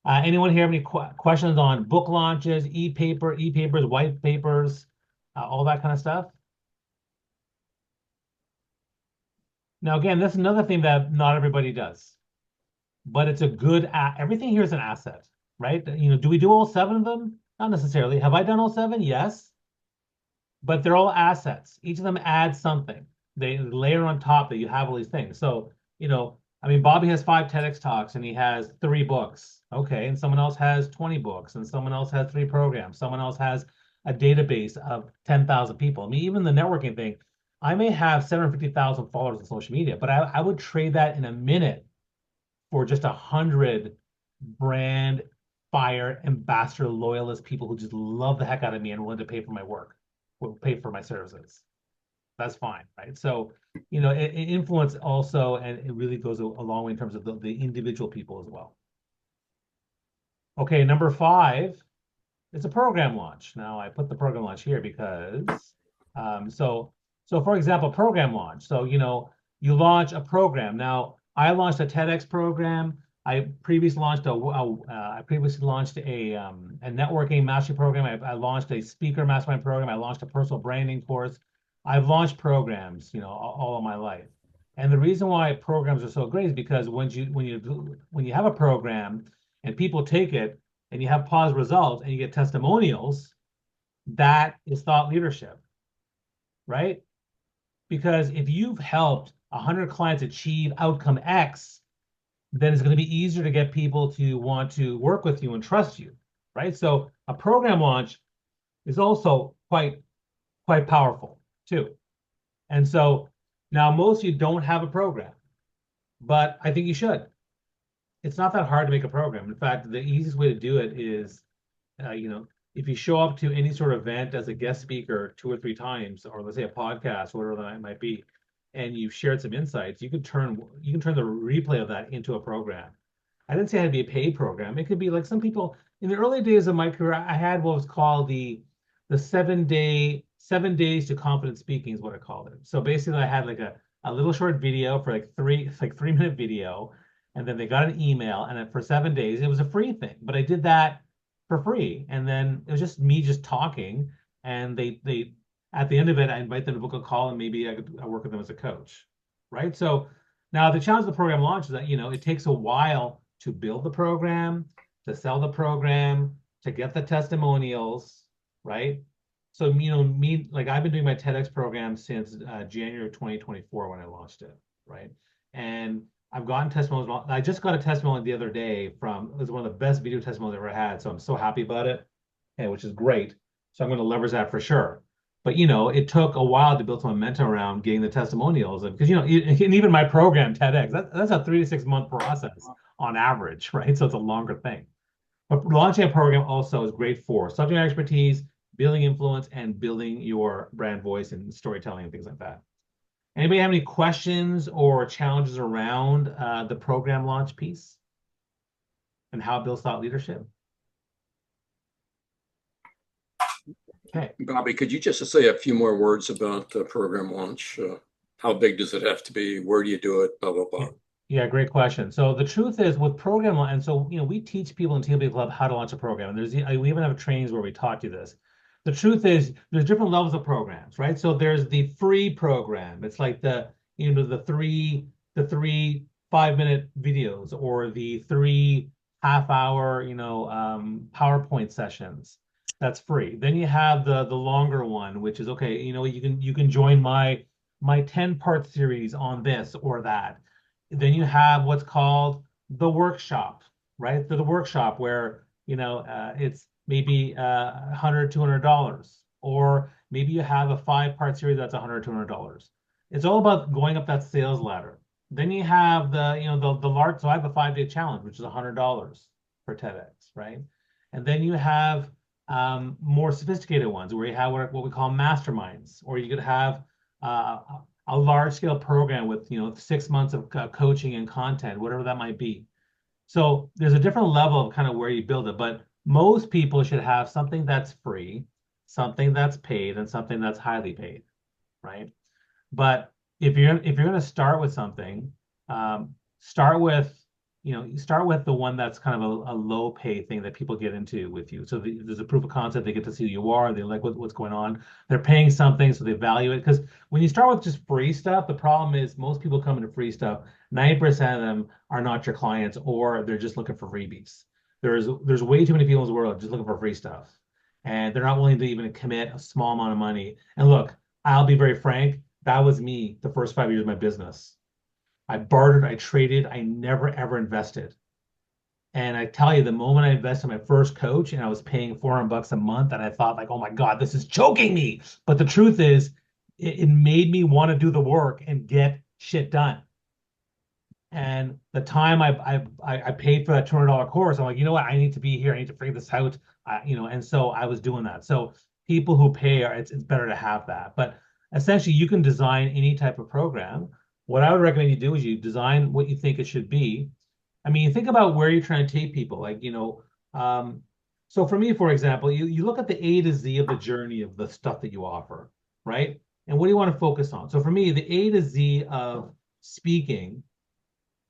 Anyone here have any questions on book launches, e-papers, white papers, all that kind of stuff? Now, again, this is another thing that not everybody does, but it's a good, everything here is an asset, right? Do we do all 7 of them? Not necessarily. Have I done all 7? Yes. But they're all assets. Each of them adds something. They layer on top that you have all these things. So, Bobby has 5 TEDx talks and he has 3 books. Okay. And someone else has 20 books and someone else has 3 programs. Someone else has a database of 10,000 people. Even the networking thing, I may have 750,000 followers on social media, but I would trade that in a minute for just 100 brand fire ambassador loyalist people who just love the heck out of me and willing to pay for my work, will pay for my services. That's fine, right? So, influence also, and it really goes a long way in terms of the individual people as well. Okay, number 5, it's a program launch. Now I put the program launch here because, so for example, program launch. So, you launch a program. Now, I launched a TEDx program. I previously launched a networking mastery program. I launched a speaker mastermind program. I launched a personal branding course. I've launched programs, all of my life. And the reason why programs are so great is because when you have a program and people take it and you have positive results and you get testimonials, that is thought leadership, right? Because if you've helped 100 clients achieve outcome X, then it's going to be easier to get people to want to work with you and trust you, right? So a program launch is also quite powerful too. And so now most of you don't have a program, but I think you should. It's not that hard to make a program. In fact, the easiest way to do it is, if you show up to any sort of event as a guest speaker 2 or 3 times, or let's say a podcast, whatever that might be, and you've shared some insights, you can turn the replay of that into a program. I didn't say it had to be a paid program. It could be like some people in the early days of my career, I had what was called the 7 days to confident speaking is what I called it. So basically I had like a little short video for like 3-minute video, and then they got an email, and then for 7 days, it was a free thing, but I did that for free. And then it was just me just talking, and they at the end of it, I invite them to book a call, and maybe I work with them as a coach, right? So now the challenge of the program launch is that, it takes a while to build the program, to sell the program, to get the testimonials, right? So, I've been doing my TEDx program since January of 2024 when I launched it, right? And I've gotten testimonials. I just got a testimony the other day it was one of the best video testimonials I've ever had. So I'm so happy about it, which is great. So I'm going to leverage that for sure. But, it took a while to build some momentum around getting the testimonials. Because, even my program, TEDx, that's a 3 to 6 month process on average, right? So it's a longer thing. But launching a program also is great for subject matter expertise, building influence, and building your brand voice and storytelling and things like that. Anybody have any questions or challenges around the program launch piece and how it builds thought leadership? Okay. Bobby, could you just say a few more words about the program launch? How big does it have to be? Where do you do it? Blah, blah, blah. Yeah, great question. So the truth is with program launch, and so, we teach people in TLB Club how to launch a program. And we even have trainings where we taught you this. The truth is there's different levels of programs, right? So there's the free program. It's like the 3 5-minute videos, or the 3 half-hour, PowerPoint sessions. That's free. Then you have the longer one, which is okay. You can join my 10-part series on this or that. Then you have what's called the workshop, right? The workshop where it's maybe $100, $200, or maybe you have a 5-part series that's $100, $200. It's all about going up that sales ladder. Then you have the large. So I have a 5-day challenge, which is $100 for TEDx, right? And then you have more sophisticated ones where you have what we call masterminds, or you could have a large-scale program with 6 months of coaching and content, whatever that might be. So there's a different level of kind of where you build it, but most people should have something that's free, something that's paid and something that's highly paid, right? But if you're going to start with something, start with start with the one that's kind of a low pay thing that people get into with you. So there's a proof of concept. They get to see who you are. They like what's going on. They're paying something, so they value it. Because when you start with just free stuff, the problem is most people come into free stuff. 90% of them are not your clients, or they're just looking for freebies. There's way too many people in the world just looking for free stuff, and they're not willing to even commit a small amount of money. And look, I'll be very frank. That was me the first 5 years of my business. I bartered, I traded, I never ever invested. And I tell you, the moment I invested in my first coach and I was paying $400 a month, and I thought like, oh my God, this is choking me. But the truth is, it made me want to do the work and get shit done. And the time I paid for that $200 course, I'm like, you know what? I need to be here. I need to figure this out. And so I was doing that. So people who pay it's better to have that. But essentially, you can design any type of program. What I would recommend you do is you design what you think it should be. I mean, think about where you're trying to take people. So for me, for example, you look at the A to Z of the journey of the stuff that you offer, right? And what do you want to focus on? So for me, the A to Z of speaking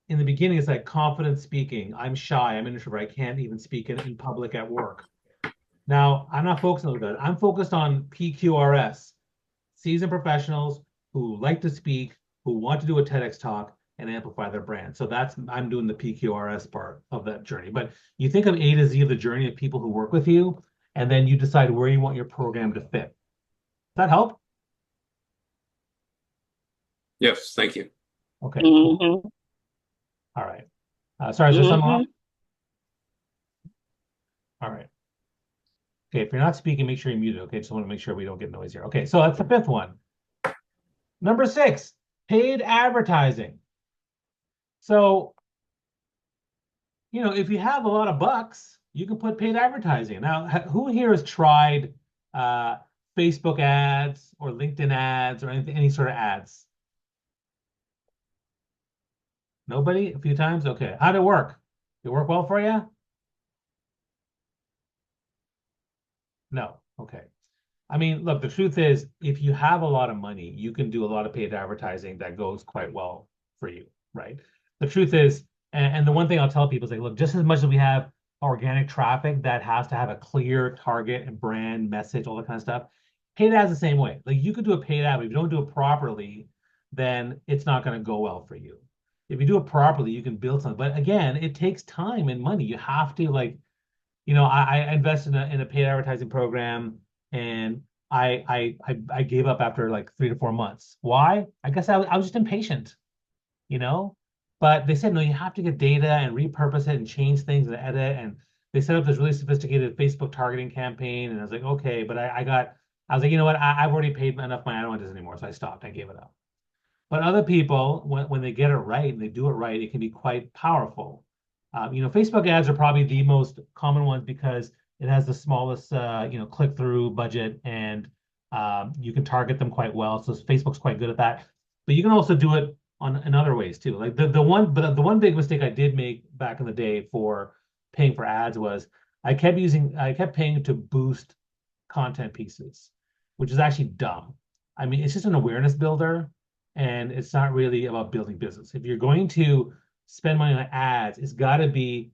in the beginning, it's like confident speaking. I'm shy. I'm an introvert. I can't even speak in public at work. Now, I'm not focused on that. I'm focused on PQRS, seasoned professionals who like to speak, who want to do a TEDx talk and amplify their brand. So I'm doing the PQRS part of that journey. But you think of A to Z of the journey of people who work with you, and then you decide where you want your program to fit. Does that help? Yes, thank you. Okay, cool. All right. Sorry, is there something off? All right. Okay, if you're not speaking, make sure you're muted. Okay, just want to make sure we don't get noise here. Okay, so that's the fifth one. Number 6, paid advertising. So, if you have a lot of bucks, you can put paid advertising. Now, who here has tried Facebook ads or LinkedIn ads or any sort of ads? Nobody? A few times? Okay. How'd it work? Did it work well for you? No. Okay. I mean, look, the truth is, if you have a lot of money, you can do a lot of paid advertising that goes quite well for you, right? The truth is, and the one thing I'll tell people is like, look, just as much as we have organic traffic that has to have a clear target and brand message, all that kind of stuff, paid ads the same way. Like you could do a paid ad, but if you don't do it properly, then it's not going to go well for you. If you do it properly, you can build something. But again, it takes time and money. You have to I invested in a paid advertising program, and I gave up after like 3 to 4 months. Why? I guess I was just impatient, But they said, no, you have to get data and repurpose it and change things and edit. And they set up this really sophisticated Facebook targeting campaign. And I was like, okay, but I was like, you know what? I've already paid enough money. I don't want this anymore. So I stopped. I gave it up. But other people, when they get it right and they do it right, it can be quite powerful. Facebook ads are probably the most common ones because it has the smallest, click-through budget, and you can target them quite well. So Facebook's quite good at that. But you can also do it in other ways too. Like the one big mistake I did make back in the day for paying for ads was I kept paying to boost content pieces, which is actually dumb. I mean, it's just an awareness builder, and it's not really about building business. If you're going to spend money on ads, it's got to be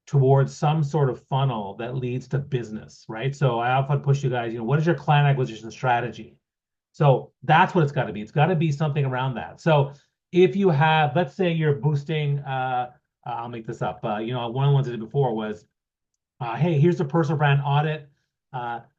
towards some sort of funnel that leads to business, right? So I often push you guys, what is your client acquisition strategy? So that's what it's got to be. It's got to be something around that. So if you have, let's say you're boosting, I'll make this up. One of the ones I did before was, hey, here's a personal brand audit.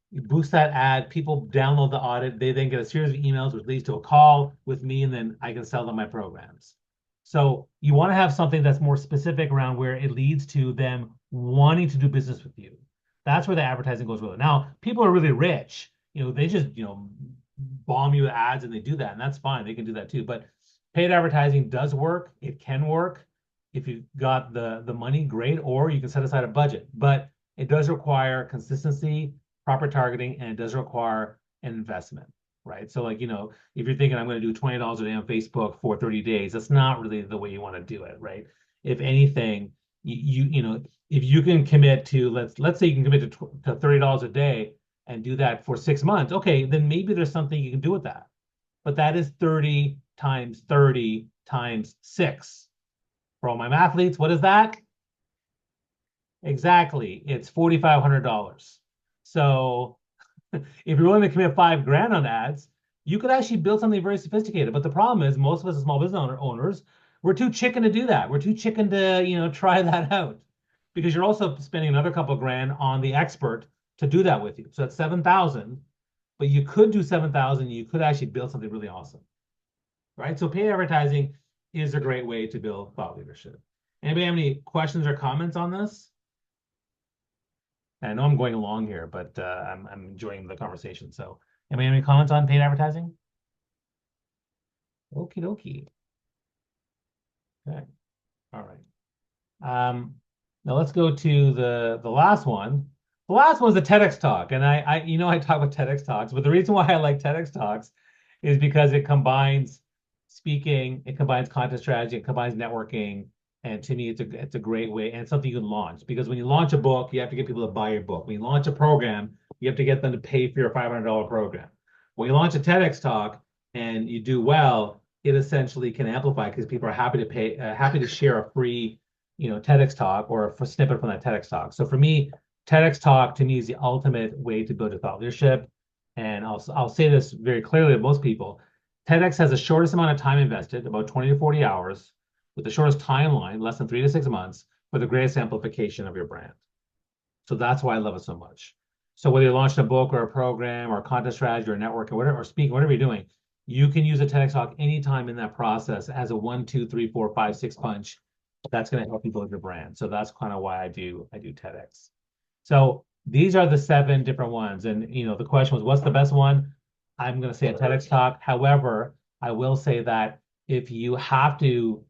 You boost that ad, people download the audit, they then get a series of emails, which leads to a call with me, and then I can sell them my programs. So you want to have something that's more specific around where it leads to them wanting to do business with you. That's where the advertising goes with it. Now, people are really rich. They just, bomb you with ads, and they do that, and that's fine. They can do that too. But paid advertising does work. It can work. If you've got the money, great, or you can set aside a budget. But it does require consistency, proper targeting, and it does require an investment, right? So if you're thinking I'm going to do $20 a day on Facebook for 30 days, that's not really the way you want to do it, right? If anything, if you can commit to, let's say you can commit to $30 a day, and do that for 6 months, okay, then maybe there's something you can do with that. But that is 30 times 30 times 6. For all my mathletes, what is that? Exactly. It's $4,500. So if you're willing to commit $5,000 on ads, you could actually build something very sophisticated. But the problem is most of us as small business owners, we're too chicken to do that. We're too chicken to, try that out because you're also spending another couple of grand on the expert to do that with you. So that's 7,000, but you could do 7,000. You could actually build something really awesome, right? So paid advertising is a great way to build thought leadership. Anybody have any questions or comments on this? I know I'm going along here, but I'm enjoying the conversation. So, anybody have any comments on paid advertising? Okie dokie. Okay. All right. Now let's go to the last one. The last one is the TEDx talk, and I talk about TEDx talks, but the reason why I like TEDx talks is because it combines speaking, it combines content strategy, it combines networking. And to me, it's a great way, and it's something you can launch. Because when you launch a book, you have to get people to buy your book. When you launch a program, you have to get them to pay for your $500 program. When you launch a TEDx talk and you do well, it essentially can amplify because people are happy to pay, happy to share a free, TEDx talk or a snippet from that TEDx talk. So for me, TEDx talk to me is the ultimate way to build your thought leadership. And I'll say this very clearly to most people. TEDx has the shortest amount of time invested, about 20 to 40 hours, with the shortest timeline, less than 3 to 6 months, for the greatest amplification of your brand. So that's why I love it so much. So whether you're launching a book or a program or a content strategy or a network or whatever, or speaking, whatever you're doing, you can use a TEDx talk anytime in that process as a 1, 2, 3, 4, 5, 6 punch. That's going to help you build your brand. So that's kind of why I do TEDx. So these are the 7 different ones. And the question was, what's the best one? I'm going to say a TEDx talk. However, I will say that if you have to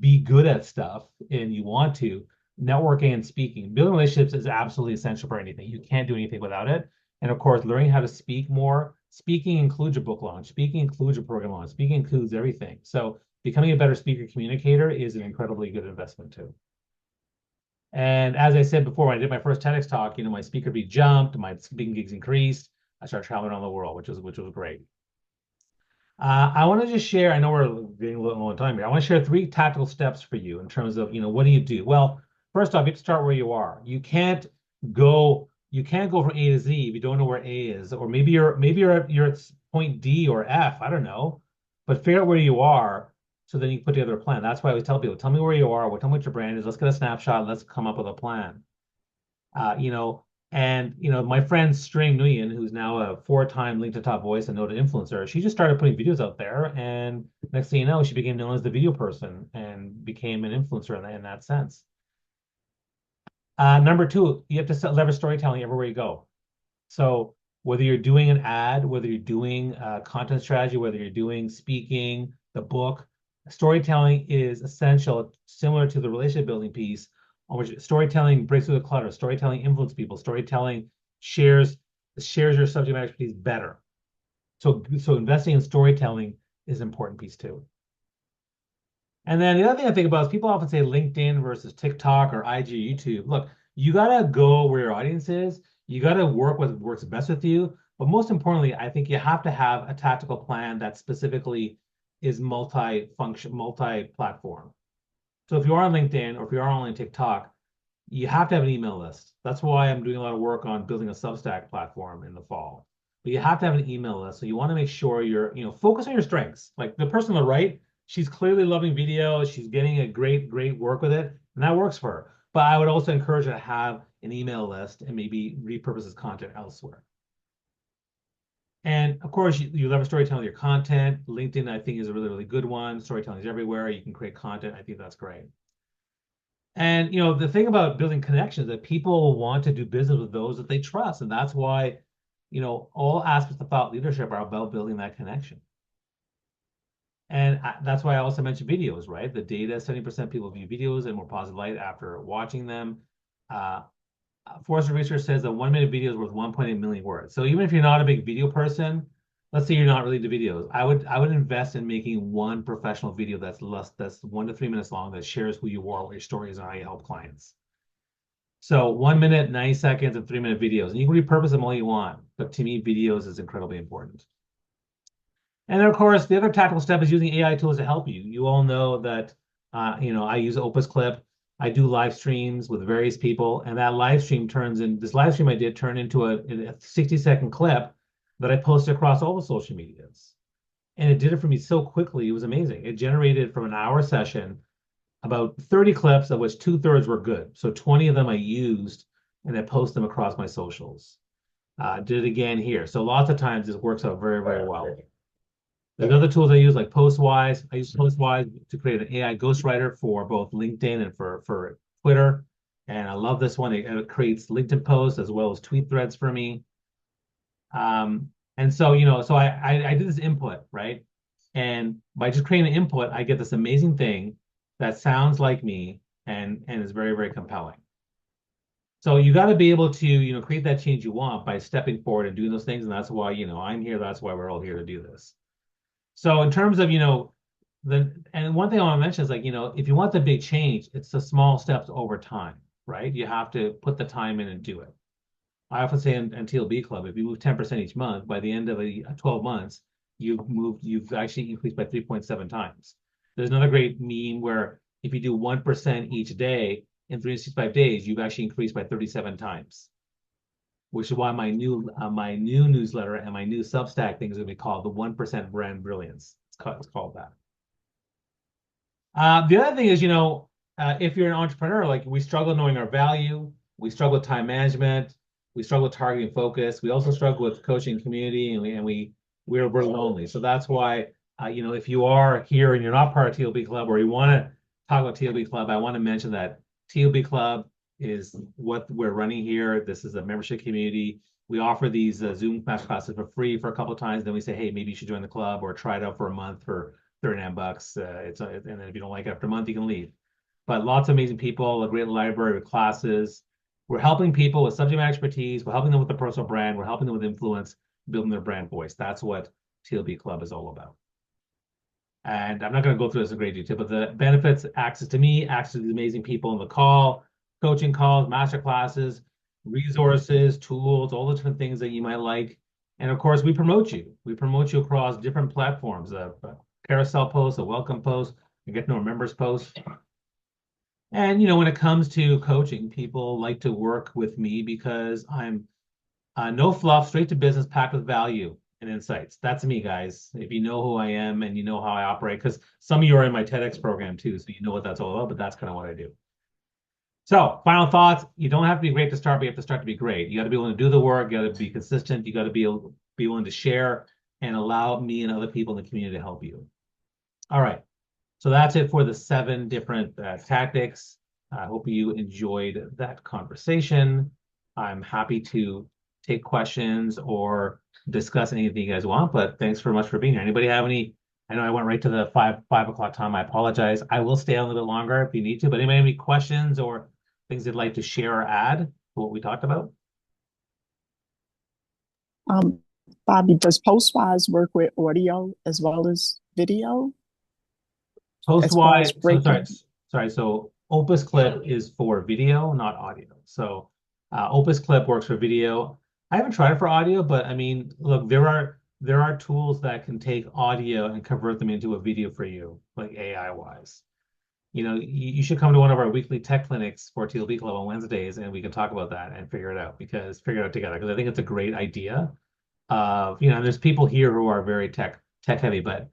be good at stuff and you want to, networking and speaking, building relationships is absolutely essential for anything. You can't do anything without it. And of course, learning how to speak more. Speaking includes your book launch. Speaking includes your program launch. Speaking includes everything. So becoming a better speaker communicator is an incredibly good investment too. And as I said before, when I did my first TEDx talk, my speaker fee jumped, my speaking gigs increased. I started traveling around the world, which was great. I want to just share, I know we're getting a little low on time here. I want to share 3 tactical steps for you in terms of, what do you do? Well, first off, you have to start where you are. You can't go from A to Z if you don't know where A is, or maybe you're at point D or F, I don't know, but figure out where you are so then you can put together a plan. That's why I always tell people, tell me where you are, tell me what your brand is, let's get a snapshot, let's come up with a plan. And my friend String Nguyen, who's now a 4-time LinkedIn top voice and noted influencer, she just started putting videos out there, and next thing you know, she became known as the video person and became an influencer in that sense. Number 2, you have to leverage storytelling everywhere you go. So whether you're doing an ad, whether you're doing content strategy, whether you're doing speaking, the book, storytelling is essential, similar to the relationship building piece, on which storytelling breaks through the clutter. Storytelling influences people. Storytelling shares your subject matter expertise better. So investing in storytelling is an important piece too. And then the other thing I think about is people often say LinkedIn versus TikTok or IG or YouTube. Look, you gotta go where your audience is. You gotta work what works best with you. But most importantly, I think you have to have a tactical plan that specifically is multi-function, multi-platform. So if you are on LinkedIn or if you are on TikTok, you have to have an email list. That's why I'm doing a lot of work on building a Substack platform in the fall. But you have to have an email list. So you want to make sure you're, focus on your strengths. Like the person on the right, she's clearly loving video. She's getting a great work with it, and that works for her. But I would also encourage her to have an email list and maybe repurpose this content elsewhere. And of course, you leverage storytelling with your content. LinkedIn, I think, is a really, really good one. Storytelling is everywhere. You can create content. I think that's great. And the thing about building connections is that people want to do business with those that they trust. And that's why, all aspects of thought leadership are about building that connection. And that's why I also mentioned videos, right? The data, 70% people view videos in more positive light after watching them. Forrester research says that 1-minute video is worth 1.8 million words. So even if you're not a big video person, let's say you're not really into videos, I would invest in making one professional video that's 1 to 3 minutes long that shares who you are, what your story is, and how you help clients. So 1 minute, 90 seconds, and 3 minute videos. And you can repurpose them all you want. But to me, videos is incredibly important. And then, of course, the other tactical step is using AI tools to help you. You all know that, I use Opus Clip. I do live streams with various people, and that live stream this live stream I did turn into a 60-second clip that I posted across all the social medias. And it did it for me so quickly. It was amazing. It generated from an hour session about 30 clips, of which 2/3 were good. So 20 of them I used, and I post them across my socials. Did it again here. So lots of times this works out very, very well. There's other tools I use like Postwise. I use Postwise to create an AI ghostwriter for both LinkedIn and for Twitter. And I love this one. It creates LinkedIn posts as well as tweet threads for me. And so, so I did this input, right? And by just creating an input, I get this amazing thing that sounds like me and is very, very compelling. So you got to be able to, create that change you want by stepping forward and doing those things. And that's why, I'm here. That's why we're all here to do this. So in terms of, and one thing I want to mention is like, if you want the big change, it's the small steps over time, right? You have to put the time in and do it. I often say in TLB Club, if you move 10% each month, by the end of 12 months, you've actually increased by 3.7 times. There's another great meme where if you do 1% each day in 365 days, you've actually increased by 37 times. Which is why my new newsletter and my new Substack thing is going to be called the 1% Brand Brilliance. It's called that. The other thing is, if you're an entrepreneur, like we struggle knowing our value, we struggle with time management, we struggle with targeting focus, we also struggle with coaching community, and we're lonely. So that's why, if you are here and you're not part of TLB Club or you want to talk about TLB Club, I want to mention that TLB Club is what we're running here. This is a membership community. We offer these Zoom masterclasses for free for a couple of times. Then we say, hey, maybe you should join the club or try it out for a month for $39. And then if you don't like it after a month, you can leave. But lots of amazing people, a great library with classes. We're helping people with subject matter expertise. We're helping them with the personal brand. We're helping them with influence, building their brand voice. That's what TLB Club is all about. And I'm not going to go through this in great detail, but the benefits, access to me, access to the amazing people on the call, coaching calls, master classes, resources, tools, all the different things that you might like. And of course, we promote you. We promote you across different platforms, a carousel post, a welcome post, a get to know members post. And, when it comes to coaching, people like to work with me because I'm no fluff, straight to business, packed with value and insights. That's me, guys. If you know who I am and you know how I operate, because some of you are in my TEDx program too, so you know what that's all about, but that's kind of what I do. So final thoughts, you don't have to be great to start, but you have to start to be great. You got to be willing to do the work. You got to be consistent. You got to be willing to share and allow me and other people in the community to help you. All right. So that's it for the 7 different tactics. I hope you enjoyed that conversation. I'm happy to take questions or discuss anything you guys want, but thanks very much for being here. Anybody have any? I know I went right to the 5 o'clock time. I apologize. I will stay a little bit longer if you need to, but anybody have any questions or things they'd like to share or add to what we talked about? Bobby, does Postwise work with audio as well as video? Postwise, so Opus Clip is for video, not audio. So Opus Clip works for video. I haven't tried it for audio, but I mean, look, there are tools that can take audio and convert them into a video for you, like AI wise. You should come to one of our weekly tech clinics for TLB Club on Wednesdays, and we can talk about that and figure it out together. Because I think it's a great idea. There's people here who are very tech heavy, but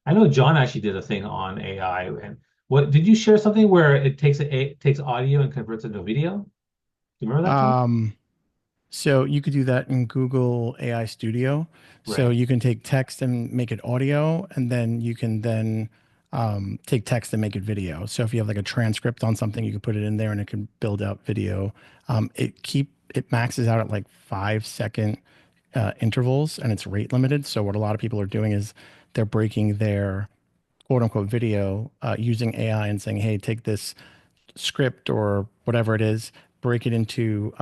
I know John actually did a thing on AI. And what did you share something where it takes audio and converts it into a video? Do you remember that, John? So you could do that in Google AI Studio. So Right. you can take text and make it audio, and then you can take text and make it video. So if you have like a transcript on something, you can put it in there and it can build out video. It maxes out at like 5-second intervals, and it's rate limited. So what a lot of people are doing is they're breaking their quote unquote video using AI and saying, hey, take this script or whatever it is, break it into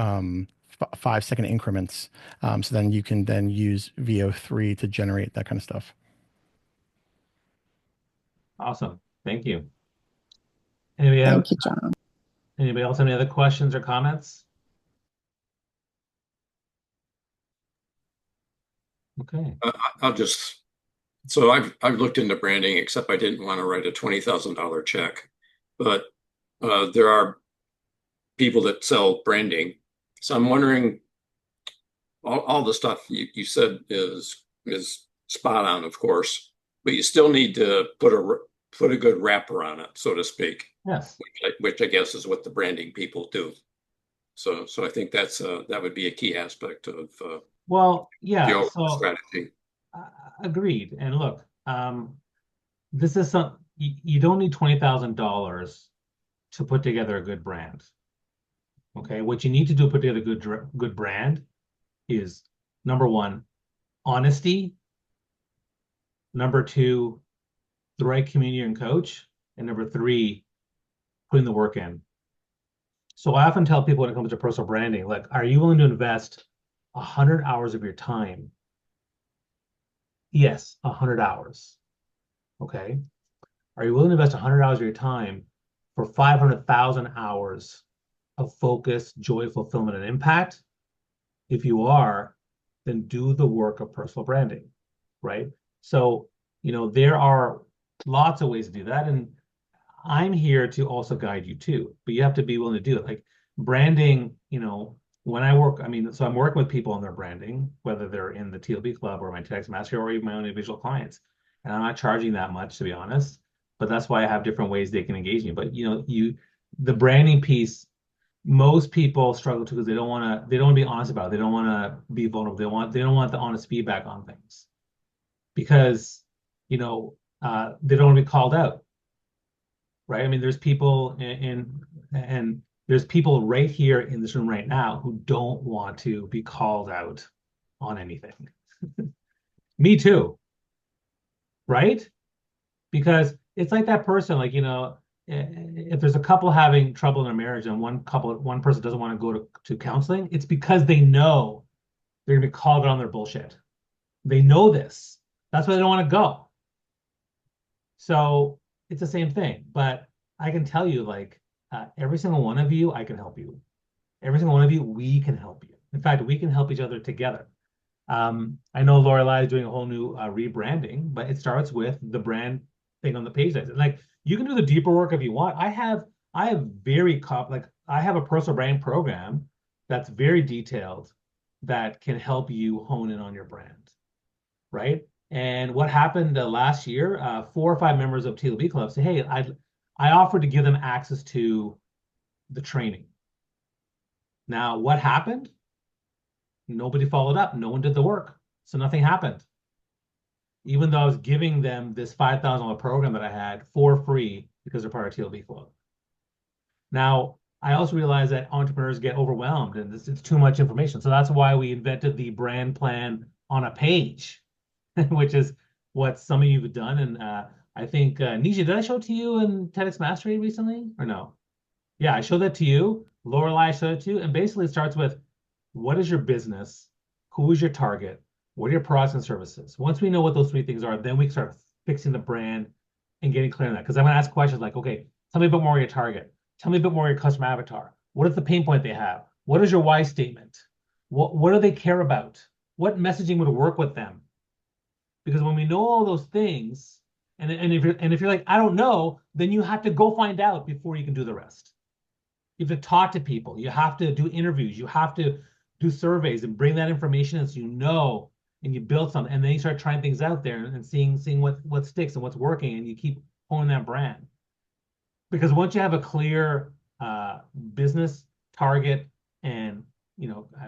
5-second increments. So then you can then use VO3 to generate that kind of stuff. Awesome. Thank you. Thank you, John. Anybody else have any other questions or comments? Okay. I'll just, so I've looked into branding, except I didn't want to write a $20,000 check. But there are people that sell branding. So I'm wondering, all the stuff you said is spot on, of course, but you still need to put a good wrapper on it, so to speak. Yes. Which I guess is what the branding people do. So I think that would be a key aspect of Well, the yeah, overall so strategy. agreed. And look, this is you don't need $20,000 to put together a good brand. Okay, what you need to do to put together a good brand is number one, honesty. Number two, the right community and coach. And number three, putting the work in. So I often tell people when it comes to personal branding, like, are you willing to invest 100 hours of your time? Yes, 100 hours. Okay. Are you willing to invest 100 hours of your time for 500,000 hours of focus, joy, fulfillment, and impact? If you are, then do the work of personal branding, right? So, there are lots of ways to do that. And I'm here to also guide you too, but you have to be willing to do it. Like branding, when I work, so I'm working with people on their branding, whether they're in the TLB club or my TEDx master or even my own individual clients. And I'm not charging that much, to be honest, but that's why I have different ways they can engage me. But the branding piece, most people struggle to because they don't want to be honest about it. They don't want to be vulnerable. They don't want the honest feedback on things because, they don't want to be called out. Right? There's people and there's people right here in this room right now who don't want to be called out on anything. Me too. Right? Because it's like that person, like, if there's a couple having trouble in their marriage and one person doesn't want to go to counseling, it's because they know they're gonna be called out on their bullshit. They know this. That's why they don't want to go. So it's the same thing, but I can tell you, like, every single one of you, I can help you. Every single one of you, we can help you. In fact, we can help each other together. I know Lorelei is doing a whole new rebranding, but it starts with the brand thing on the page. Like, you can do the deeper work if you want. I have I have a personal brand program that's very detailed that can help you hone in on your brand, right? And what happened last year, 4 or 5 members of TLB Club say, hey, I offered to give them access to the training. Now, what happened? Nobody followed up. No one did the work. So nothing happened. Even though I was giving them this $5,000 program that I had for free because they're part of TLB Club. Now, I also realized that entrepreneurs get overwhelmed and it's too much information. So that's why we invented the brand plan on a page, which is what some of you have done. And I think, Nisha, did I show it to you in TEDx Mastery recently or no? Yeah, I showed that to you. Lorelei showed it to you. And basically it starts with, what is your business? Who is your target? What are your products and services? Once we know what those 3 things are, then we start fixing the brand and getting clear on that. Because I'm going to ask questions like, okay, tell me a bit more of your target. Tell me a bit more of your customer avatar. What is the pain point they have? What is your why statement? What do they care about? What messaging would work with them? Because when we know all those things, and if you're like, I don't know, then you have to go find out before you can do the rest. You have to talk to people. You have to do interviews. You have to do surveys and bring that information in so you know, and you build something, and then you start trying things out there and seeing what sticks and what's working, and you keep honing that brand. Because once you have a clear business target and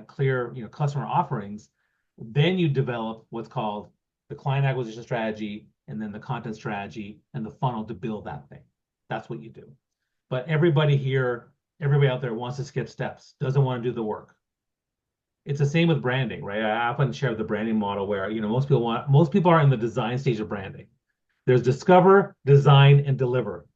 clear customer offerings, then you develop what's called the client acquisition strategy, and then the content strategy and the funnel to build that thing. That's what you do. But everybody out there wants to skip steps, doesn't want to do the work. It's the same with branding, right? I often share the branding model where most people are in the design stage of branding. There's discover, design, and deliver.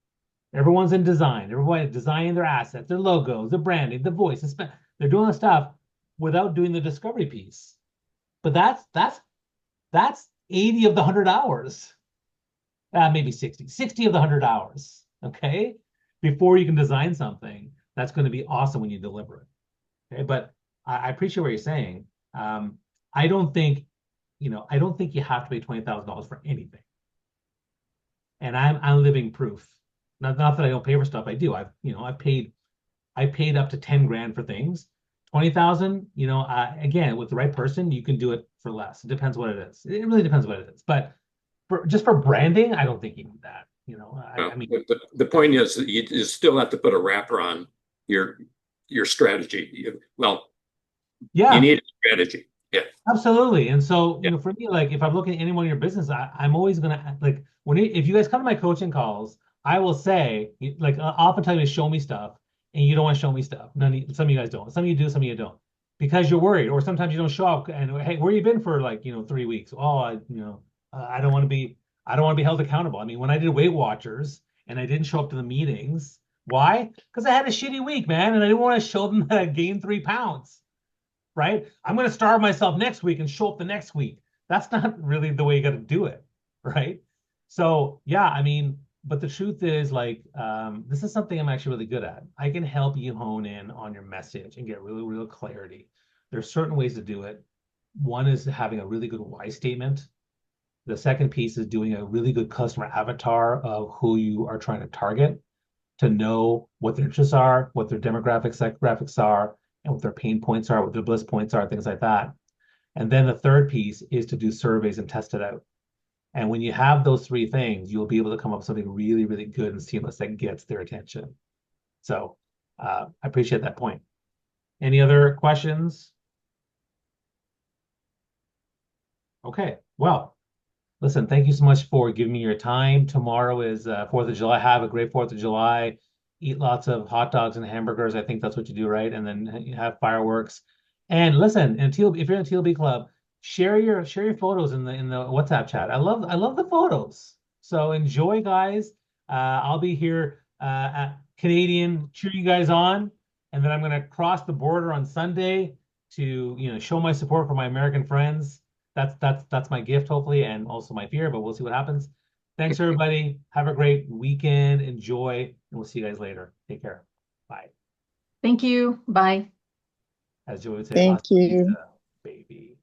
Everyone's in design. Everybody's designing their assets, their logos, their branding, the voice. They're doing the stuff without doing the discovery piece. But that's 80 of the 100 hours. Maybe 60 of the 100 hours, okay? Before you can design something. that's going to be awesome when you deliver it. Okay, but I appreciate what you're saying. I don't think, I don't think you have to pay $20,000 for anything. And I'm living proof. Not that I don't pay for stuff. I do. I've paid up to 10 grand for things. 20,000, again, with the right person, you can do it for less. It depends what it is. It really depends what it is. But just for branding, I don't think you need that. I mean, the point is that you still have to put a wrapper on your strategy. yeah, you need a strategy. Yeah, absolutely. And so, for me, like if I'm looking at anyone in your business, I'm always gonna like if you guys come to my coaching calls, I will say, like oftentimes you show me stuff, and you don't want to show me stuff. Some of you guys don't. Some of you do, some of you don't, because you're worried, or sometimes you don't show up. And hey, where you been for like 3 weeks? Oh, I don't want to be held accountable. I mean, when I did Weight Watchers and I didn't show up to the meetings, why? Because I had a shitty week, man, and I didn't want to show them that I gained 3 pounds. Right? I'm going to starve myself next week and show up the next week. That's not really the way you got to do it, right? So yeah, I mean, but the truth is, like, this is something I'm actually really good at. I can help you hone in on your message and get really, real clarity. There's certain ways to do it. One is having a really good why statement. The second piece is doing a really good customer avatar of who you are trying to target, to know what their interests are, what their psychographics are, and what their pain points are, what their bliss points are, things like that. And then the third piece is to do surveys and test it out. And when you have those three things, you'll be able to come up with something really, really good and seamless that gets their attention. So I appreciate that point. Any other questions? Okay, well, listen, thank you so much for giving me your time. Tomorrow is 4th of July. Have a great 4th of July. Eat lots of hot dogs and hamburgers. I think that's what you do, right? And then you have fireworks. And listen, if you're in the TLB club, share your photos in the WhatsApp chat. I love the photos. So enjoy, guys. I'll be here at Canadian cheering you guys on, and then I'm gonna cross the border on Sunday to show my support for my American friends. That's my gift, hopefully, and also my fear, but we'll see what happens. Thanks, everybody. Have a great weekend. Enjoy, and we'll see you guys later. Take care. Bye. Thank you. Bye. As Joey would say, Thank pasta you. pizza, baby.